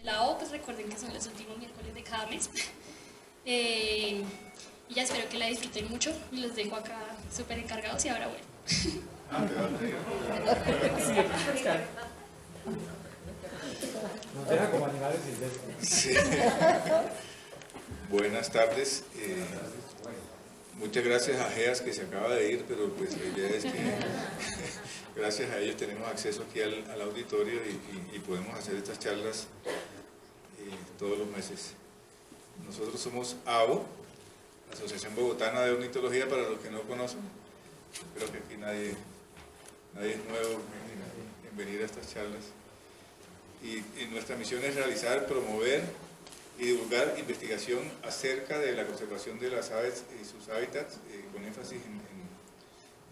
la O, pues recuerden que son los últimos miércoles de cada mes. Y ya espero que la disfruten mucho y los dejo acá súper encargados y ahora bueno. Nos deja como animales silvestres. Sí. Buenas tardes. Muchas gracias a GEAS que se acaba de ir, pero pues la idea es que gracias a ellos tenemos acceso aquí al auditorio y podemos hacer estas charlas todos los meses. Nosotros somos ABO, Asociación Bogotana de Ornitología, para los que no conocen. Creo que aquí nadie es nuevo en venir a estas charlas. Y nuestra misión es realizar, promover y divulgar investigación acerca de la conservación de las aves y sus hábitats, con énfasis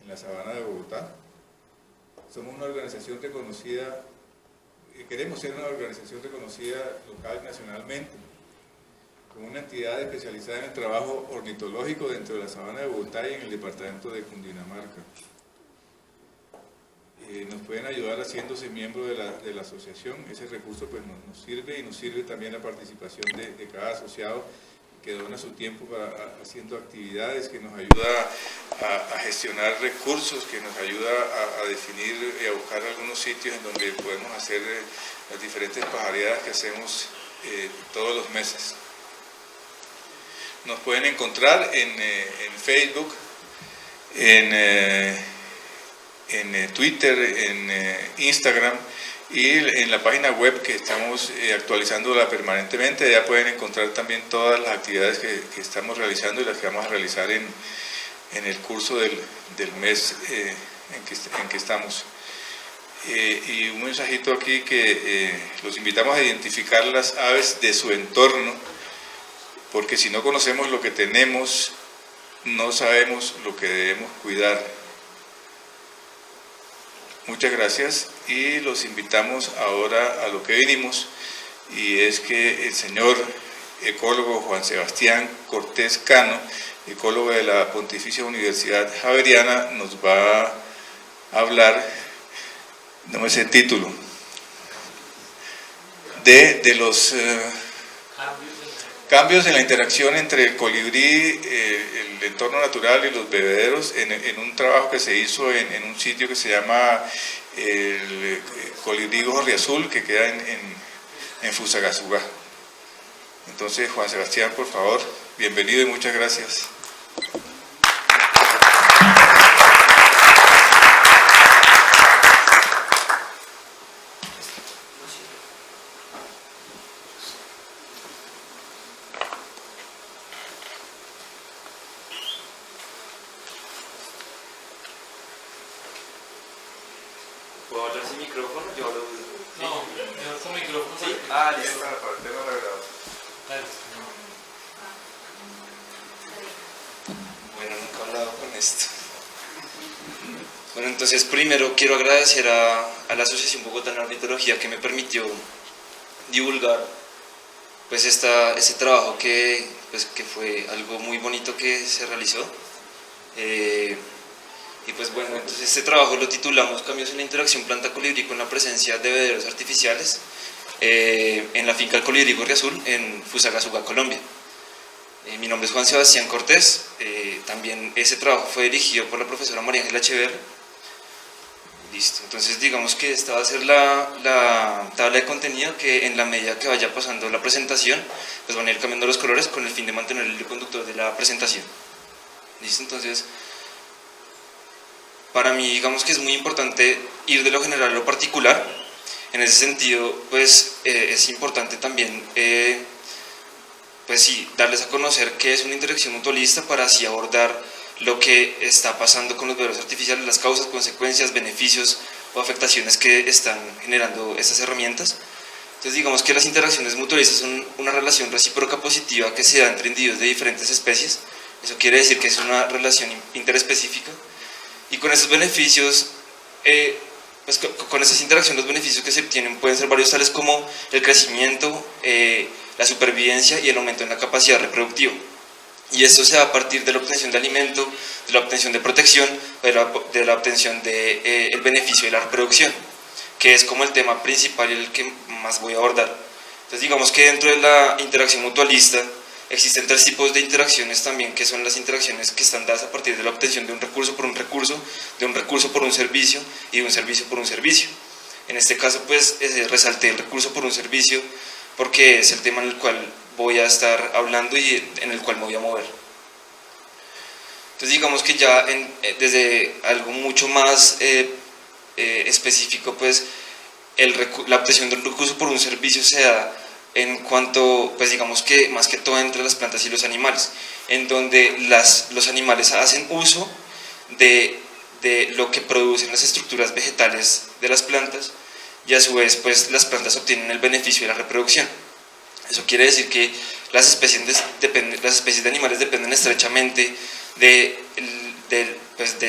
en la sabana de Bogotá. Somos una organización reconocida, queremos ser una organización reconocida local y nacionalmente, como una entidad especializada en el trabajo ornitológico dentro de la sabana de Bogotá y en el departamento de Cundinamarca. Nos pueden ayudar haciéndose miembro de la asociación. Ese recurso pues nos sirve, y nos sirve también la participación de cada asociado que dona su tiempo haciendo actividades, que nos ayuda a gestionar recursos, que nos ayuda a definir y a buscar algunos sitios en donde podemos hacer las diferentes pajareadas que hacemos todos los meses. Nos pueden encontrar en Facebook, en Twitter, en Instagram y en la página web que estamos actualizándola permanentemente. Ya pueden encontrar también todas las actividades que estamos realizando y las que vamos a realizar en el curso del mes en que estamos. Y un mensajito aquí que los invitamos a identificar las aves de su entorno, porque si no conocemos lo que tenemos, no sabemos lo que debemos cuidar. Muchas gracias y los invitamos ahora a lo que vinimos, y es que el señor ecólogo Juan Sebastián Cortés Cano, ecólogo de la Pontificia Universidad Javeriana, nos va a hablar, no me sé el título, de los cambios en la interacción entre el colibrí, el entorno natural y los bebederos, en un trabajo que se hizo en un sitio que se llama el Colibrí Gorriazul, que queda en Fusagasugá. Entonces, Juan Sebastián, por favor, bienvenido y muchas gracias. ¿Puedo hablar sin micrófono? Yo hablo. No, mejor con micrófono. ¿Sí? Listo. Para el tema de la grabación. Bueno, nunca he hablado con esto. Bueno, entonces primero quiero agradecer a la Asociación Bogotana de Ornitología que me permitió divulgar pues ese trabajo que fue algo muy bonito que se realizó. Y pues bueno, entonces este trabajo lo titulamos Cambios en la interacción planta-colibrí con la presencia de bebederos artificiales en la finca El Colibrí Gorriazul en Fusagasugá, Colombia. Mi nombre es Juan Sebastián Cortés. También ese trabajo fue dirigido por la profesora María Ángela Echeverri. Listo, entonces digamos que esta va a ser la tabla de contenido que en la medida que vaya pasando la presentación pues van a ir cambiando los colores con el fin de mantener el hilo conductor de la presentación. Listo, entonces para mí digamos que es muy importante ir de lo general a lo particular. En ese sentido pues es importante también pues sí, darles a conocer qué es una interacción mutualista para así abordar lo que está pasando con los bebederos artificiales, las causas, consecuencias, beneficios o afectaciones que están generando estas herramientas. Entonces digamos que las interacciones mutualistas son una relación recíproca positiva que se da entre individuos de diferentes especies. Eso quiere decir que es una relación interespecífica, y con esos beneficios, pues con esas interacciones los beneficios que se obtienen pueden ser varios, tales como el crecimiento, la supervivencia y el aumento en la capacidad reproductiva. Y esto se da a partir de la obtención de alimento, de la obtención de protección, de la obtención del beneficio de la reproducción, que es como el tema principal y el que más voy a abordar. Entonces digamos que dentro de la interacción mutualista existen 3 tipos de interacciones también, que son las interacciones que están dadas a partir de la obtención de un recurso por un recurso, de un recurso por un servicio y de un servicio por un servicio. En este caso pues resalté el recurso por un servicio porque es el tema en el cual voy a estar hablando y en el cual me voy a mover. Entonces digamos que ya desde algo mucho más específico, pues la obtención de un recurso por un servicio se da en cuanto, pues digamos que más que todo entre las plantas y los animales, en donde los animales hacen uso de lo que producen las estructuras vegetales de las plantas y a su vez pues las plantas obtienen el beneficio de la reproducción. Eso quiere decir que las especies de animales dependen estrechamente de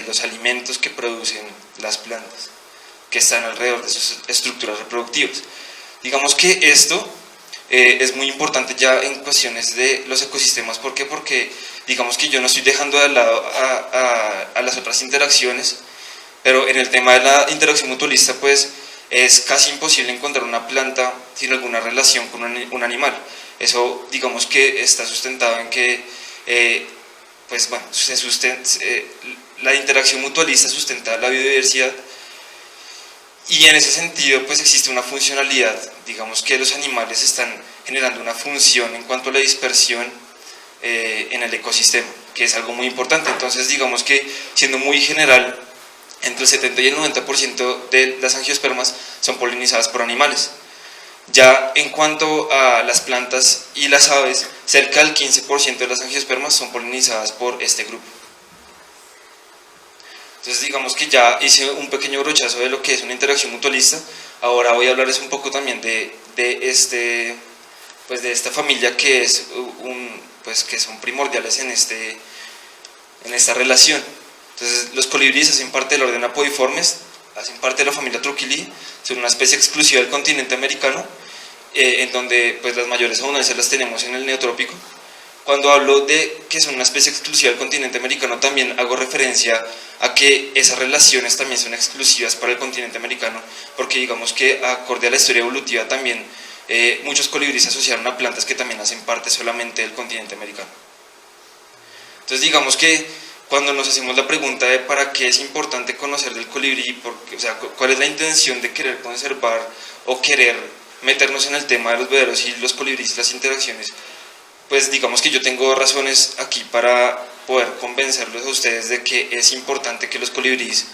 los alimentos que producen las plantas, que están alrededor de sus estructuras reproductivas. Digamos que esto es muy importante ya en cuestiones de los ecosistemas. ¿Por qué? Porque digamos que yo no estoy dejando de lado a las otras interacciones, pero en el tema de la interacción mutualista pues es casi imposible encontrar una planta sin alguna relación con un animal. Eso digamos que está sustentado en que pues bueno, la interacción mutualista sustenta la biodiversidad y en ese sentido pues existe una funcionalidad. Digamos que los animales están generando una función en cuanto a la dispersión en el ecosistema, que es algo muy importante. Entonces digamos que siendo muy general, entre el 70 y el 90% de las angiospermas son polinizadas por animales. Ya en cuanto a las plantas y las aves, cerca del 15% de las angiospermas son polinizadas por este grupo. Entonces digamos que ya hice un pequeño brochazo de lo que es una interacción mutualista. Ahora voy a hablarles un poco también de esta familia que que son primordiales en esta relación. Entonces los colibríes hacen parte del orden Apodiformes, hacen parte de la familia Trochilidae, son una especie exclusiva del continente americano, en donde pues las mayores abundancias las tenemos en el neotrópico. Cuando hablo de que son una especie exclusiva del continente americano, también hago referencia a que esas relaciones también son exclusivas para el continente americano, porque digamos que acorde a la historia evolutiva también muchos colibríes se asociaron a plantas que también hacen parte solamente del continente americano. Entonces digamos que cuando nos hacemos la pregunta de para qué es importante conocer del colibrí, o sea, cuál es la intención de querer conservar o querer meternos en el tema de los bederos y los colibríes y las interacciones, pues digamos que yo tengo razones aquí para poder convencerlos a ustedes de que es importante que los colibríes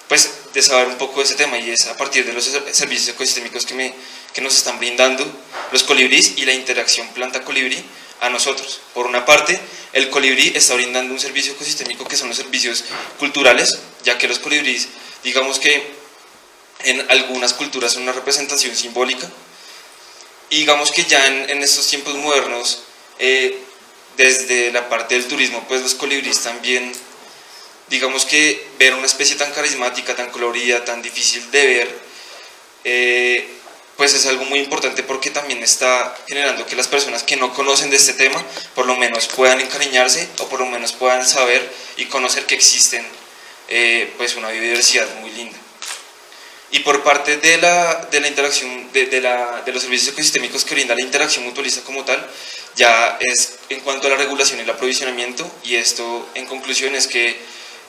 pues de saber un poco de ese tema, y es a partir de los servicios ecosistémicos que nos están brindando los colibríes y la interacción planta-colibrí a nosotros. Por una parte, el colibrí está brindando un servicio ecosistémico que son los servicios culturales, ya que los colibríes, digamos que en algunas culturas son una representación simbólica, y digamos que ya en estos tiempos modernos, desde la parte del turismo, pues los colibríes también, digamos que ver una especie tan carismática, tan colorida, tan difícil de ver, pues es algo muy importante, porque también está generando que las personas que no conocen de este tema por lo menos puedan encariñarse o por lo menos puedan saber y conocer que existen pues una biodiversidad muy linda. Y por parte de la interacción de los servicios ecosistémicos que brinda la interacción mutualista como tal, ya es en cuanto a la regulación y el aprovisionamiento, y esto en conclusión es que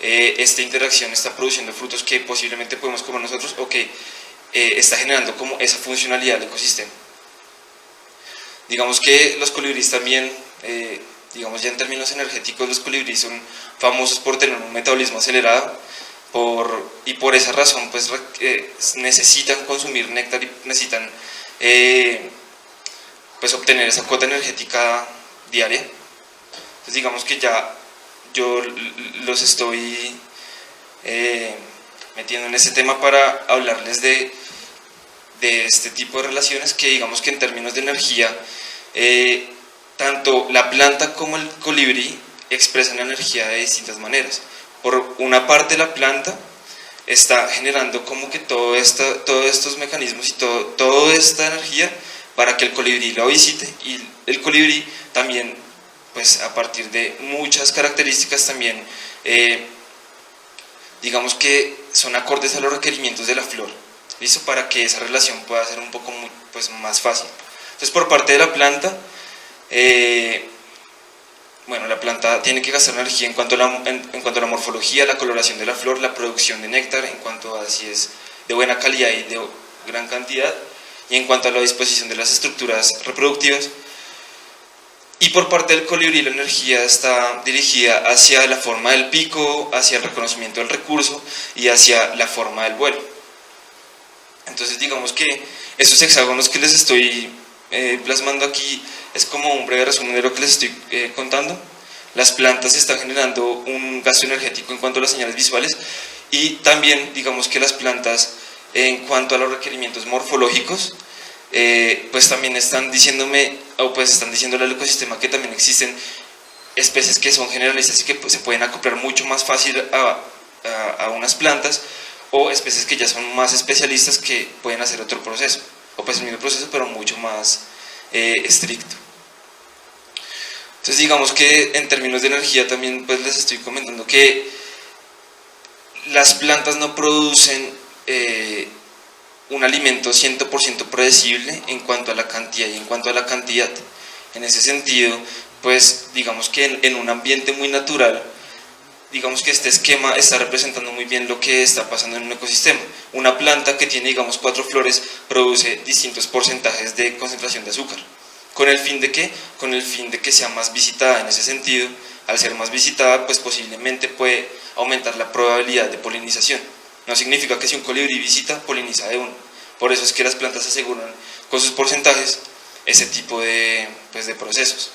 esta interacción está produciendo frutos que posiblemente podemos comer nosotros, o que está generando como esa funcionalidad del ecosistema. Digamos que los colibríes también, digamos ya en términos energéticos, los colibríes son famosos por tener un metabolismo acelerado, y por esa razón pues necesitan consumir néctar y necesitan pues obtener esa cuota energética diaria. Entonces digamos que ya yo los estoy metiendo en este tema para hablarles de este tipo de relaciones que digamos que en términos de energía, tanto la planta como el colibrí expresan la energía de distintas maneras. Por una parte, la planta está generando como que todos estos mecanismos y toda esta energía para que el colibrí lo visite, y el colibrí también, pues a partir de muchas características también, digamos que son acordes a los requerimientos de la flor. ¿listo? Para que esa relación pueda ser un poco pues, más fácil. Entonces, por parte de la planta, bueno, la planta tiene que gastar energía en cuanto a la morfología, la coloración de la flor, la producción de néctar, en cuanto a si es de buena calidad y de gran cantidad, y en cuanto a la disposición de las estructuras reproductivas. Y por parte del colibrí la energía está dirigida hacia la forma del pico, hacia el reconocimiento del recurso y hacia la forma del vuelo. Entonces digamos que esos hexágonos que les estoy plasmando aquí es como un breve resumen de lo que les estoy contando. Las plantas están generando un gasto energético en cuanto a las señales visuales, y también digamos que las plantas en cuanto a los requerimientos morfológicos pues también están diciéndome, o pues están diciéndole al ecosistema que también existen especies que son generalistas y que pues, se pueden acoplar mucho más fácil a unas plantas, o especies que ya son más especialistas que pueden hacer otro proceso, o pues el mismo proceso pero mucho más estricto. Entonces digamos que en términos de energía también pues les estoy comentando que las plantas no producen un alimento 100% predecible en cuanto a la cantidad y en cuanto a la cantidad. En ese sentido, pues digamos que en un ambiente muy natural, digamos que este esquema está representando muy bien lo que está pasando en un ecosistema. Una planta que tiene, digamos, 4 flores produce distintos porcentajes de concentración de azúcar. ¿Con el fin de qué? Con el fin de que sea más visitada. En ese sentido, al ser más visitada, pues posiblemente puede aumentar la probabilidad de polinización. No significa que si un colibrí visita, poliniza de uno. Por eso es que las plantas aseguran con sus porcentajes ese tipo de procesos,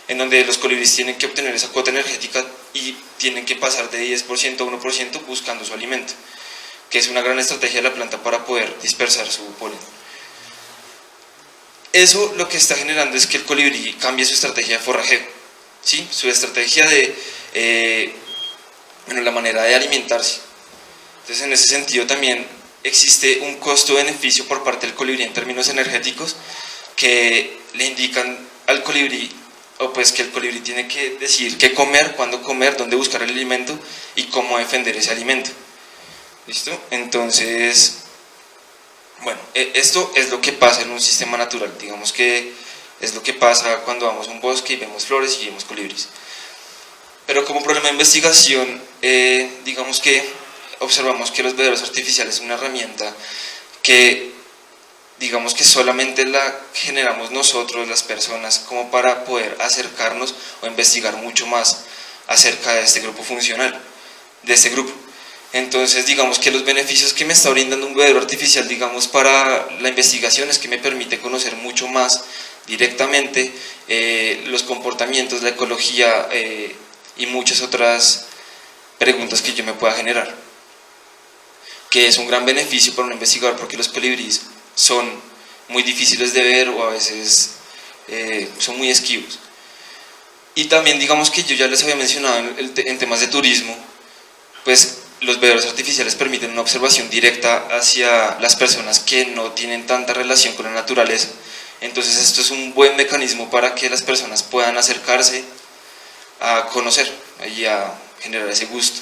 en donde los colibríes tienen que obtener esa cuota energética y tienen que pasar de 10% a 1% buscando su alimento, que es una gran estrategia de la planta para poder dispersar su polen. Eso lo que está generando es que el colibrí cambie su estrategia de forrajeo, ¿sí? Su estrategia de la manera de alimentarse. Entonces en ese sentido también existe un costo-beneficio por parte del colibrí en términos energéticos que le indican al colibrí, o pues que el colibrí tiene que decidir qué comer, cuándo comer, dónde buscar el alimento y cómo defender ese alimento. ¿Listo? Entonces, bueno, esto es lo que pasa en un sistema natural, digamos que es lo que pasa cuando vamos a un bosque y vemos flores y vemos colibríes. Pero como problema de investigación, digamos que observamos que los bebederos artificiales es una herramienta que digamos que solamente la generamos nosotros, las personas, como para poder acercarnos o investigar mucho más acerca de este grupo funcional, de este grupo. Entonces digamos que los beneficios que me está brindando un bebedero artificial, digamos, para la investigación es que me permite conocer mucho más directamente los comportamientos, la ecología y muchas otras preguntas que yo me pueda generar, que es un gran beneficio para un investigador porque los colibríes son muy difíciles de ver o a veces son muy esquivos. Y también digamos que yo ya les había mencionado en temas de turismo, pues los bebederos artificiales permiten una observación directa hacia las personas que no tienen tanta relación con la naturaleza. Entonces esto es un buen mecanismo para que las personas puedan acercarse a conocer y a generar ese gusto.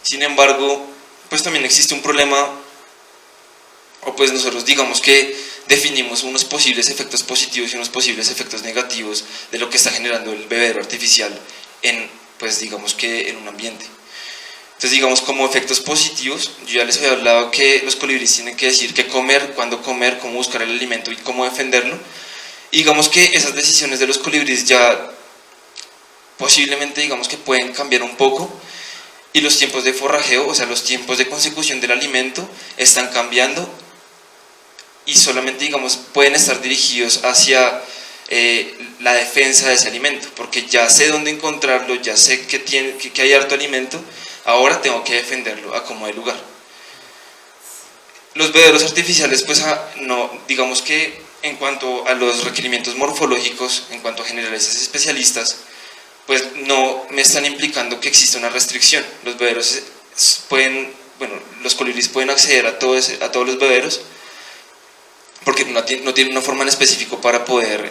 Sin embargo, pues también existe un problema, o pues nosotros digamos que definimos unos posibles efectos positivos y unos posibles efectos negativos de lo que está generando el bebedero artificial pues digamos que en un ambiente. Entonces digamos como efectos positivos, yo ya les había hablado que los colibríes tienen que decir qué comer, cuándo comer, cómo buscar el alimento y cómo defenderlo. Y digamos que esas decisiones de los colibríes ya posiblemente digamos que pueden cambiar un poco, y los tiempos de forrajeo, o sea los tiempos de consecución del alimento están cambiando y solamente digamos pueden estar dirigidos hacia la defensa de ese alimento, porque ya sé dónde encontrarlo, ya sé que hay harto alimento, ahora tengo que defenderlo a como de lugar. Los bebederos artificiales pues no, digamos que en cuanto a los requerimientos morfológicos, en cuanto a generalistas y especialistas, pues no me están implicando que exista una restricción. Los bebederos pueden, bueno, los colibríes pueden acceder a todos los bebederos porque no tienen una forma en específico para poder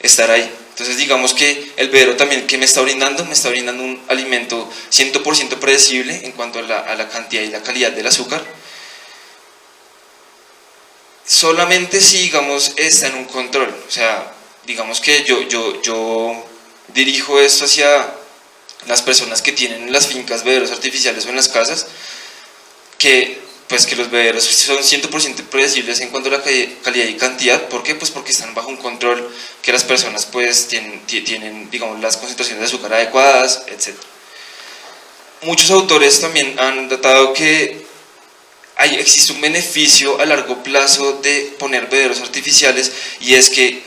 estar ahí. Entonces digamos que el bebedero también que me está brindando un alimento 100% predecible en cuanto a la cantidad y la calidad del azúcar, solamente si, digamos, está en un control. O sea, digamos que yo dirijo esto hacia las personas que tienen en las fincas bebederos artificiales o en las casas, que los bebederos son 100% predecibles en cuanto a la calidad y cantidad. ¿Por qué? Pues porque están bajo un control, que las personas pues tienen digamos, las concentraciones de azúcar adecuadas, etc. Muchos autores también han datado que existe un beneficio a largo plazo de poner bebederos artificiales, y es que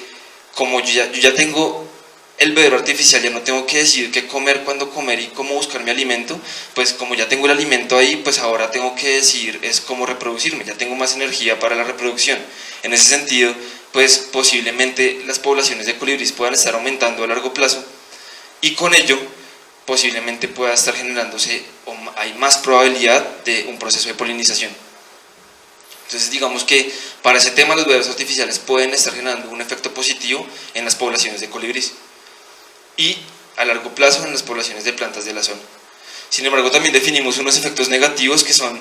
como yo ya tengo el bebedero artificial, ya no tengo que decidir qué comer, cuándo comer y cómo buscar mi alimento. Pues como ya tengo el alimento ahí, pues ahora tengo que decidir es cómo reproducirme, ya tengo más energía para la reproducción. En ese sentido, pues posiblemente las poblaciones de colibríes puedan estar aumentando a largo plazo, y con ello posiblemente pueda estar generándose, o hay más probabilidad de un proceso de polinización. Entonces digamos que para ese tema los bebederos artificiales pueden estar generando un efecto positivo en las poblaciones de colibríes y a largo plazo en las poblaciones de plantas de la zona. Sin embargo, también definimos unos efectos negativos, que son,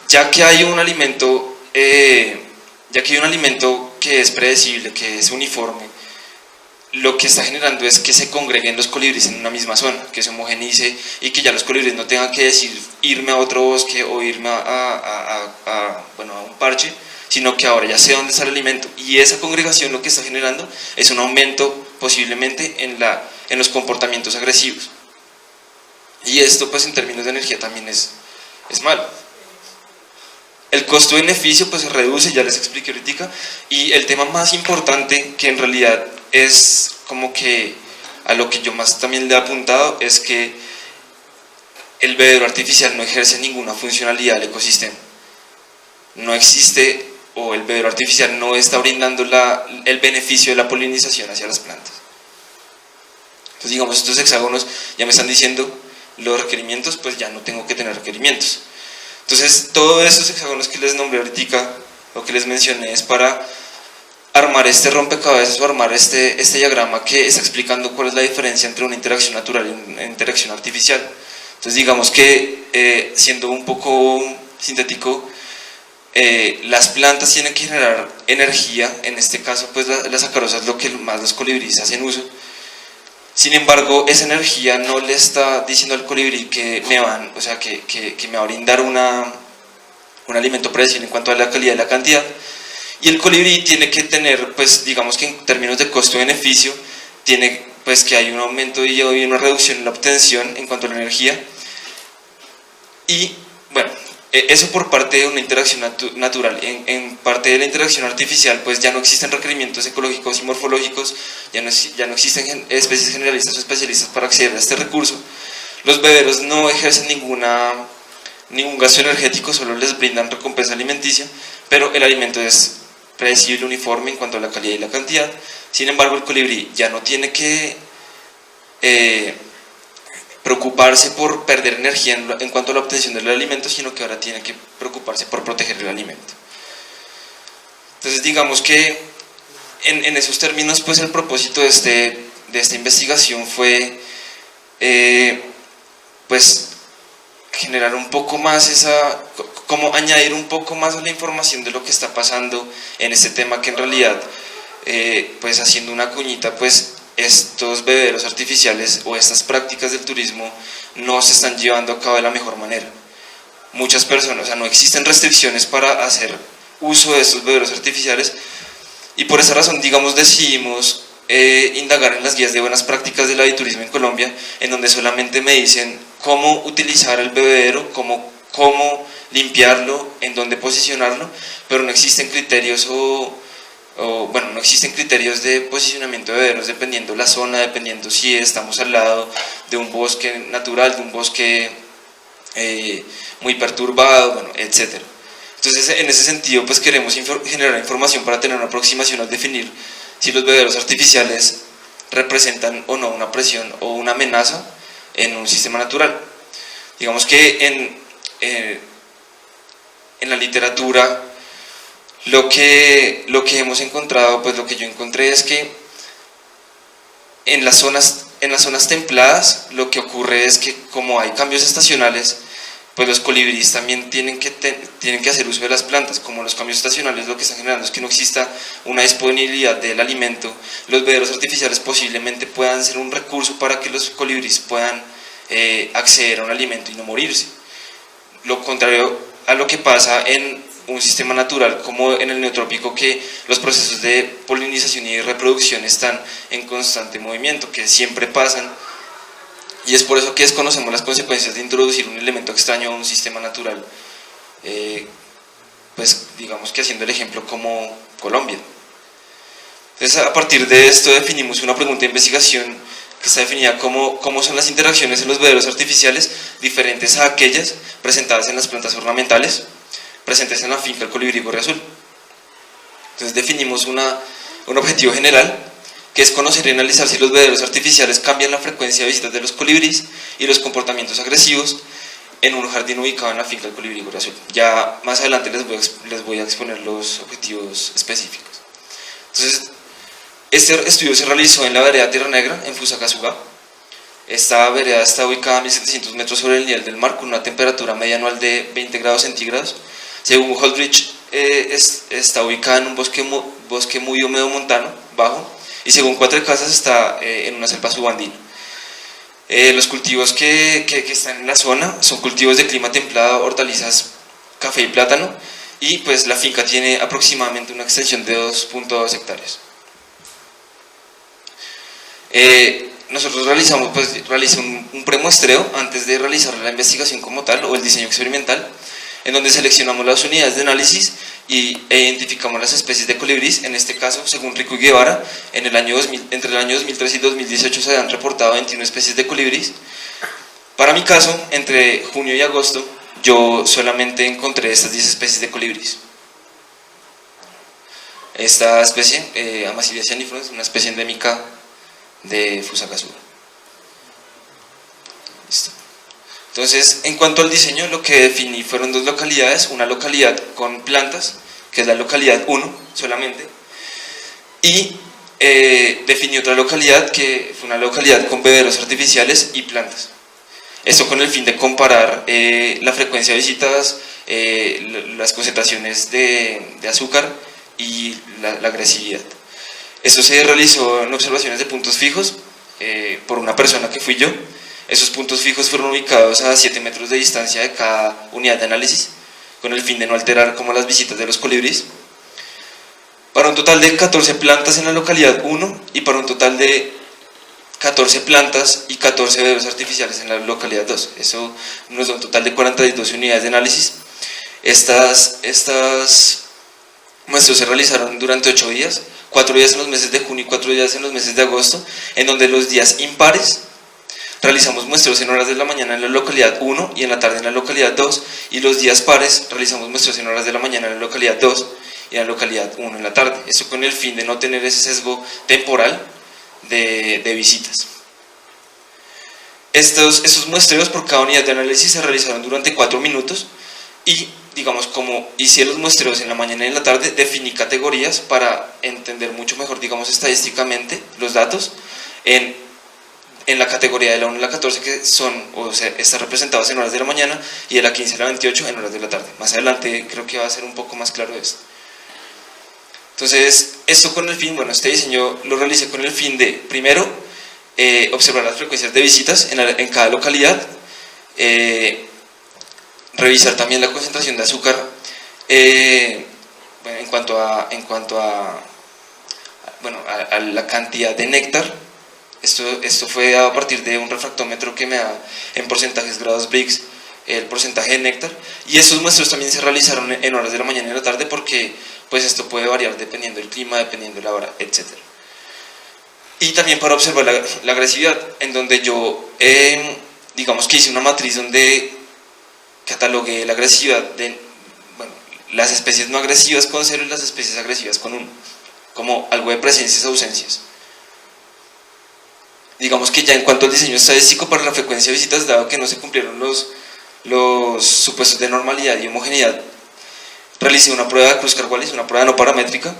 ya que hay un alimento que es predecible, que es uniforme, lo que está generando es que se congreguen los colibríes en una misma zona, que se homogenice, y que ya los colibríes no tengan que decir irme a otro bosque o irme a un parche, sino que ahora ya sé dónde está el alimento. Y esa congregación lo que está generando es un aumento posiblemente en los comportamientos agresivos. Y esto pues en términos de energía también es malo. El costo-beneficio pues se reduce, ya les expliqué ahorita, y el tema más importante, que en realidad es como que a lo que yo más también le he apuntado, es que el bebedero artificial no ejerce ninguna funcionalidad al ecosistema. No existe, o el bebedero artificial no está brindando el beneficio de la polinización hacia las plantas. Entonces digamos, estos hexágonos ya me están diciendo los requerimientos, pues ya no tengo que tener requerimientos. Entonces todos esos hexágonos que les nombré ahorita, o que les mencioné, es para armar este rompecabezas, o armar este diagrama que está explicando cuál es la diferencia entre una interacción natural y una interacción artificial. Entonces digamos que, siendo un poco sintético, las plantas tienen que generar energía, en este caso pues la sacarosa es lo que más los colibríes hacen uso. Sin embargo, esa energía no le está diciendo al colibrí que me va a brindar un alimento predecible en cuanto a la calidad y la cantidad. Y el colibrí tiene que tener, pues digamos que en términos de costo-beneficio, tiene pues que hay un aumento y una reducción en la obtención en cuanto a la energía. Y bueno, eso por parte de una interacción natural. En parte de la interacción artificial, pues ya no existen requerimientos ecológicos y morfológicos, ya no existen especies generalistas o especialistas para acceder a este recurso. Los bebederos no ejercen ningún gasto energético, solo les brindan recompensa alimenticia, pero el alimento es predecible, uniforme en cuanto a la calidad y la cantidad. Sin embargo, el colibrí ya no tiene que preocuparse por perder energía en cuanto a la obtención del alimento, sino que ahora tiene que preocuparse por proteger el alimento. Entonces digamos que en esos términos, pues el propósito de esta investigación fue pues generar un poco más como añadir un poco más a la información de lo que está pasando en este tema, que en realidad pues haciendo una cuñita, pues estos bebederos artificiales o estas prácticas del turismo no se están llevando a cabo de la mejor manera. Muchas personas, o sea, no existen restricciones para hacer uso de estos bebederos artificiales, y por esa razón, digamos, decidimos indagar en las guías de buenas prácticas del aviturismo en Colombia, en donde solamente me dicen cómo utilizar el bebedero, cómo limpiarlo, en dónde posicionarlo, pero no existen criterios no existen criterios de posicionamiento de bebederos dependiendo la zona, dependiendo si estamos al lado de un bosque natural, de un bosque muy perturbado, bueno, etc. Entonces, en ese sentido, pues queremos generar información para tener una aproximación al definir si los bebederos artificiales representan o no una presión o una amenaza en un sistema natural. Digamos que en la literatura lo que hemos encontrado, pues lo que yo encontré es que en las zonas templadas lo que ocurre es que como hay cambios estacionales, pues los colibríes también tienen que hacer uso de las plantas. Como los cambios estacionales lo que están generando es que no exista una disponibilidad del alimento, los bebederos artificiales posiblemente puedan ser un recurso para que los colibríes puedan acceder a un alimento y no morirse. Lo contrario a lo que pasa en un sistema natural como en el neotrópico, que los procesos de polinización y de reproducción están en constante movimiento, que siempre pasan, y es por eso que desconocemos las consecuencias de introducir un elemento extraño a un sistema natural, pues digamos que haciendo el ejemplo como Colombia. Entonces, a partir de esto definimos una pregunta de investigación que está definida como cómo son las interacciones en los bebederos artificiales diferentes a aquellas presentadas en las plantas ornamentales presentes en la finca del colibrí gorri azul. Entonces definimos un objetivo general, que es conocer y analizar si los bebederos artificiales cambian la frecuencia de visitas de los colibríes y los comportamientos agresivos en un jardín ubicado en la finca del colibrí gorri azul. Ya más adelante les voy a exponer los objetivos específicos. Entonces, este estudio se realizó en la vereda Tierra Negra, en Fusagasugá. Esta vereda está ubicada a 1700 metros sobre el nivel del mar, con una temperatura media anual de 20 grados centígrados. Según Holdridge, está ubicada en un bosque muy húmedo montano, bajo, y según Cuatro Casas está en una selva subandina. Los cultivos que están en la zona son cultivos de clima templado, hortalizas, café y plátano, y pues la finca tiene aproximadamente una extensión de 2.2 hectáreas. Nosotros realicé un premuestreo antes de realizar la investigación como tal, o el diseño experimental, en donde seleccionamos las unidades de análisis e identificamos las especies de colibríes. En este caso, según Rico y Guevara, entre el año 2003 y 2018 se han reportado 21 especies de colibríes. Para mi caso, entre junio y agosto, yo solamente encontré estas 10 especies de colibríes. Esta especie, Amasilia cianifrons, es una especie endémica de Fusagasugá. Listo. Entonces, en cuanto al diseño, lo que definí fueron dos localidades: una localidad con plantas, que es la localidad 1 solamente, y definí otra localidad que fue una localidad con bebederos artificiales y plantas. Esto con el fin de comparar la frecuencia de visitas, las concentraciones de azúcar y la agresividad. Esto se realizó en observaciones de puntos fijos por una persona que fui yo. Esos puntos fijos fueron ubicados a 7 metros de distancia de cada unidad de análisis, con el fin de no alterar como las visitas de los colibríes, para un total de 14 plantas en la localidad 1 y para un total de 14 plantas y 14 bebederos artificiales en la localidad 2. Eso nos da un total de 42 unidades de análisis. Estas muestras se realizaron durante 8 días, 4 días en los meses de junio y 4 días en los meses de agosto, en donde los días impares realizamos muestreos en horas de la mañana en la localidad 1 y en la tarde en la localidad 2, y los días pares realizamos muestreos en horas de la mañana en la localidad 2 y en la localidad 1 en la tarde. Eso con el fin de no tener ese sesgo temporal de visitas. Estos muestreos por cada unidad de análisis se realizaron durante 4 minutos y, digamos, como hice los muestreos en la mañana y en la tarde, definí categorías para entender mucho mejor, digamos, estadísticamente los datos en la categoría de la 1 a la 14, que están representados en horas de la mañana, y de la 15 a la 28 en horas de la tarde. Más adelante creo que va a ser un poco más claro esto. Entonces, esto con el fin, este diseño lo realicé con el fin de, primero, observar las frecuencias de visitas en cada localidad, revisar también la concentración de azúcar en cuanto a la cantidad de néctar. Esto fue a partir de un refractómetro que me da en porcentajes grados Briggs el porcentaje de néctar, y estos muestreos también se realizaron en horas de la mañana y de la tarde, porque pues esto puede variar dependiendo del clima, dependiendo de la hora, etc. Y también para observar la agresividad, en donde yo digamos que hice una matriz donde catalogué la agresividad de las especies no agresivas con 0 y las especies agresivas con 1, como algo de presencias o ausencias. Digamos que ya en cuanto al diseño estadístico para la frecuencia de visitas, dado que no se cumplieron los supuestos de normalidad y homogeneidad, realicé una prueba de Cruz-Carwallis, una prueba no paramétrica,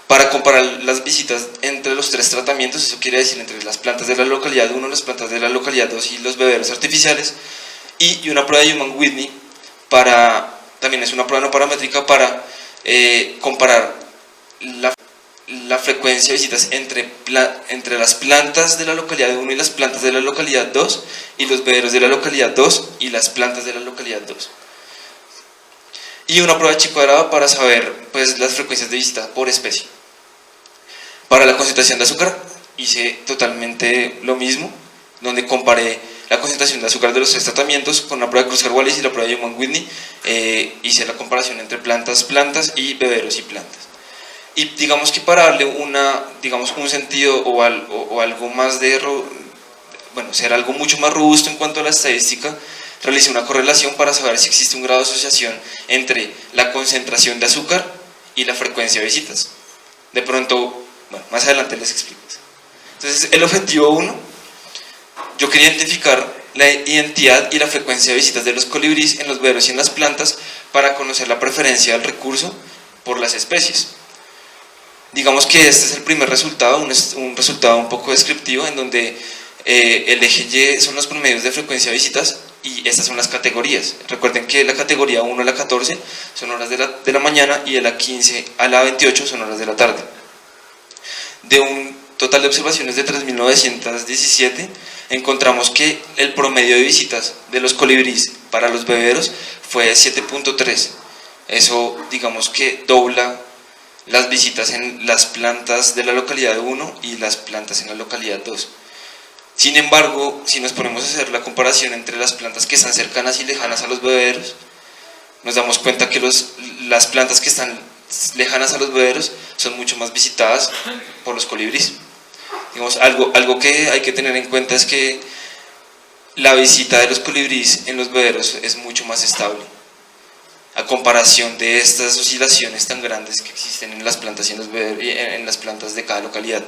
para comparar las visitas entre los 3 tratamientos. Eso quiere decir entre las plantas de la localidad 1, las plantas de la localidad 2 y los bebederos artificiales, y una prueba de Human-Whitney también es una prueba no paramétrica para comparar la frecuencia de visitas entre las plantas de la localidad 1 y las plantas de la localidad 2, y los bebederos de la localidad 2 y las plantas de la localidad 2. Y una prueba de chi cuadrado para saber pues, las frecuencias de visita por especie. Para la concentración de azúcar hice totalmente lo mismo, donde comparé la concentración de azúcar de los 3 tratamientos con la prueba de Kruskal-Wallis y la prueba de Human-Whitney. Hice la comparación entre plantas y bebederos y plantas. Y digamos que para darle un sentido o algo más ser algo mucho más robusto en cuanto a la estadística, realicé una correlación para saber si existe un grado de asociación entre la concentración de azúcar y la frecuencia de visitas. De pronto, más adelante les explico. Entonces, el objetivo 1, yo quería identificar la identidad y la frecuencia de visitas de los colibríes en los bebederos y en las plantas para conocer la preferencia del recurso por las especies. Digamos que este es el primer resultado, un resultado un poco descriptivo, en donde el eje Y son los promedios de frecuencia de visitas y estas son las categorías. Recuerden que la categoría 1 a la 14 son horas de la mañana y de la 15 a la 28 son horas de la tarde. De un total de observaciones de 3.917, encontramos que el promedio de visitas de los colibríes para los bebederos fue 7.3. Eso, digamos que dobla las visitas en las plantas de la localidad 1 y las plantas en la localidad 2. Sin embargo, si nos ponemos a hacer la comparación entre las plantas que están cercanas y lejanas a los bebederos, nos damos cuenta que las plantas que están lejanas a los bebederos son mucho más visitadas por los colibríes. Digamos, algo que hay que tener en cuenta es que la visita de los colibríes en los bebederos es mucho más estable, a comparación de estas oscilaciones tan grandes que existen en las plantas y en las plantas de cada localidad.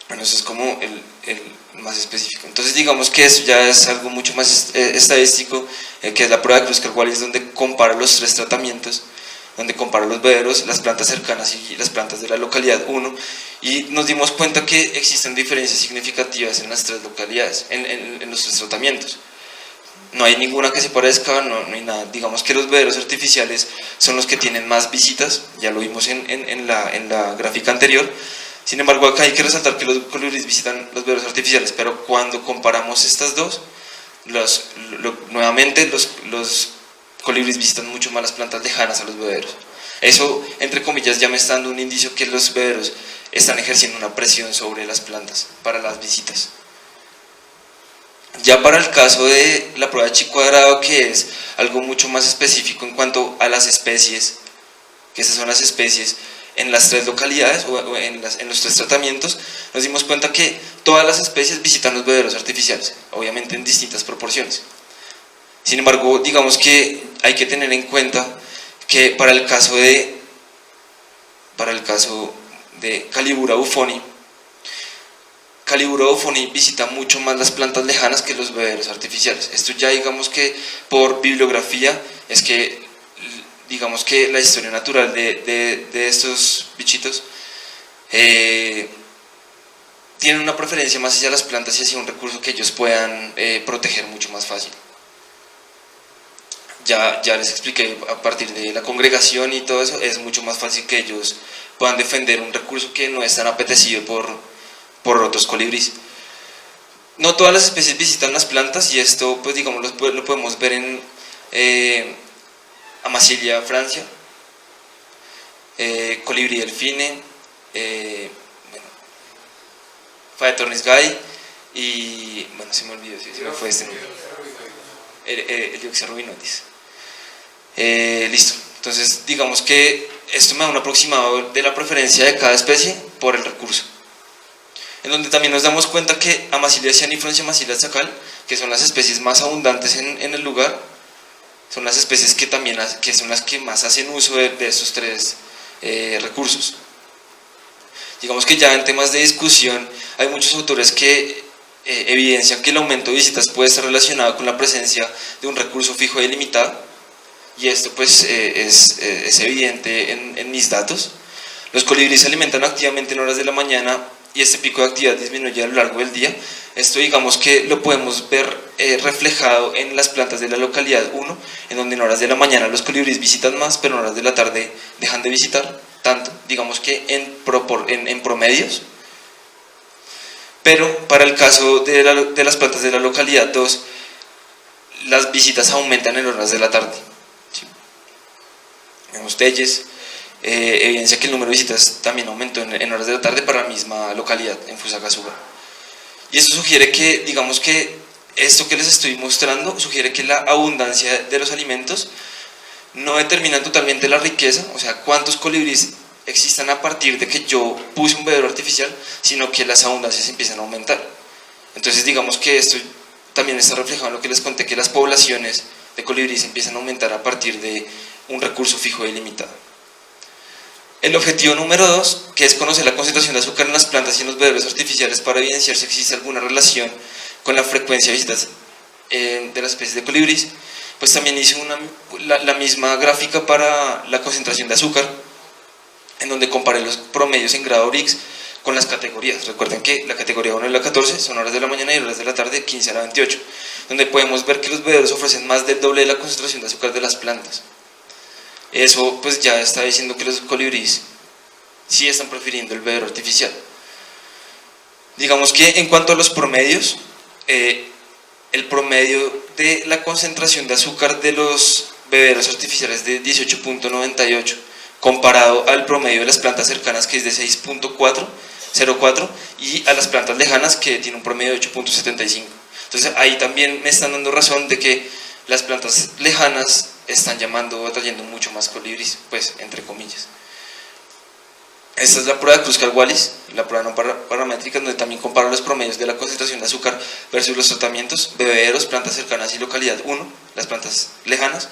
Bueno, eso es como el más específico. Entonces digamos que eso ya es algo mucho más estadístico, que es la prueba de Kruskal-Wallis, donde compara los 3 tratamientos, donde compara los bebederos, las plantas cercanas y las plantas de la localidad 1, y nos dimos cuenta que existen diferencias significativas en las 3 localidades, en los 3 tratamientos. No hay ninguna que se parezca, no hay nada. Digamos que los bebederos artificiales son los que tienen más visitas, ya lo vimos en la gráfica anterior. Sin embargo, acá hay que resaltar que los colibríes visitan los bebederos artificiales, pero cuando comparamos estas dos, nuevamente los colibríes visitan mucho más las plantas lejanas a los bebederos. Eso, entre comillas, ya me está dando un indicio que los bebederos están ejerciendo una presión sobre las plantas para las visitas. Ya para el caso de la prueba de chi cuadrado, que es algo mucho más específico en cuanto a las especies, que esas son las especies en las 3 localidades o en los 3 tratamientos, nos dimos cuenta que todas las especies visitan los bebederos artificiales, obviamente en distintas proporciones. Sin embargo, digamos que hay que tener en cuenta que para el caso de Calibura bufoni visita mucho más las plantas lejanas que los bebederos artificiales. Esto ya digamos que por bibliografía es que digamos que la historia natural de estos bichitos tienen una preferencia más hacia las plantas y hacia un recurso que ellos puedan proteger mucho más fácil. Ya les expliqué, a partir de la congregación y todo eso, es mucho más fácil que ellos puedan defender un recurso que no es tan apetecido por otros colibríes. No todas las especies visitan las plantas, y esto pues digamos lo podemos ver en Amacilia Francia, colibrí delfine, Phaetornis gay y bueno, se me olvidó, se me fue este nombre, el Dioxarubinotis. Listo, entonces digamos que esto me da un aproximado de la preferencia de cada especie por el recurso, en donde también nos damos cuenta que Amacilia cianifrons y Amacilia chacal, que son las especies más abundantes en el lugar, son las especies que son las que más hacen uso de estos 3 recursos. Digamos que ya en temas de discusión hay muchos autores que evidencian que el aumento de visitas puede estar relacionado con la presencia de un recurso fijo y limitado, y esto pues es evidente en mis datos. Los colibríes se alimentan activamente en horas de la mañana y este pico de actividad disminuye a lo largo del día. Esto digamos que lo podemos ver reflejado en las plantas de la localidad 1, en donde en horas de la mañana los colibríes visitan más, pero en horas de la tarde dejan de visitar tanto, digamos que en promedios. Pero para el caso de las plantas de la localidad 2, las visitas aumentan en horas de la tarde. ¿Sí? Vemos Telles, evidencia que el número de visitas también aumentó en horas de la tarde para la misma localidad, en Fusagasugá. Y eso sugiere que, digamos que esto que les estoy mostrando, sugiere que la abundancia de los alimentos no determina totalmente la riqueza, o sea, cuántos colibríes existan a partir de que yo puse un bebedero artificial, sino que las abundancias empiezan a aumentar. Entonces, digamos que esto también está reflejado en lo que les conté, que las poblaciones de colibríes empiezan a aumentar a partir de un recurso fijo y limitado. El objetivo número 2, que es conocer la concentración de azúcar en las plantas y en los bebederos artificiales para evidenciar si existe alguna relación con la frecuencia de visitas de las especies de colibríes, pues también hice la misma gráfica para la concentración de azúcar, en donde comparé los promedios en grado Brix con las categorías. Recuerden que la categoría 1 y la 14 son horas de la mañana y horas de la tarde, 15 a la 28, donde podemos ver que los bebederos ofrecen más del doble de la concentración de azúcar de las plantas. Eso pues ya está diciendo que los colibríes sí están prefiriendo el bebedero artificial. Digamos que en cuanto a los promedios, el promedio de la concentración de azúcar de los bebederos artificiales de 18.98 comparado al promedio de las plantas cercanas, que es de 6.404, y a las plantas lejanas, que tiene un promedio de 8.75. Entonces ahí también me están dando razón de que las plantas lejanas están atrayendo mucho más colibríes, pues entre comillas. Esta es la prueba de Kruskal-Wallis, la prueba no paramétrica, donde también comparo los promedios de la concentración de azúcar versus los tratamientos, bebederos, plantas cercanas y localidad 1, las plantas lejanas.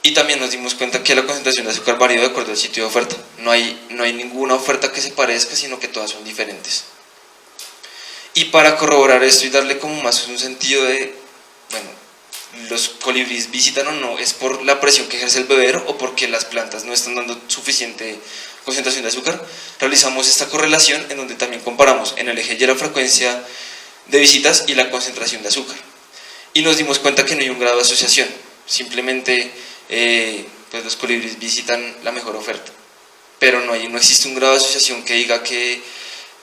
Y también nos dimos cuenta que la concentración de azúcar varía de acuerdo al sitio de oferta. No hay ninguna oferta que se parezca, sino que todas son diferentes. Y para corroborar esto y darle como más un sentido de, bueno, los colibríes visitan o no, es por la presión que ejerce el bebedero o porque las plantas no están dando suficiente concentración de azúcar, realizamos esta correlación en donde también comparamos en el eje Y la frecuencia de visitas y la concentración de azúcar. Y nos dimos cuenta que no hay un grado de asociación, simplemente pues los colibríes visitan la mejor oferta, pero no existe un grado de asociación que diga que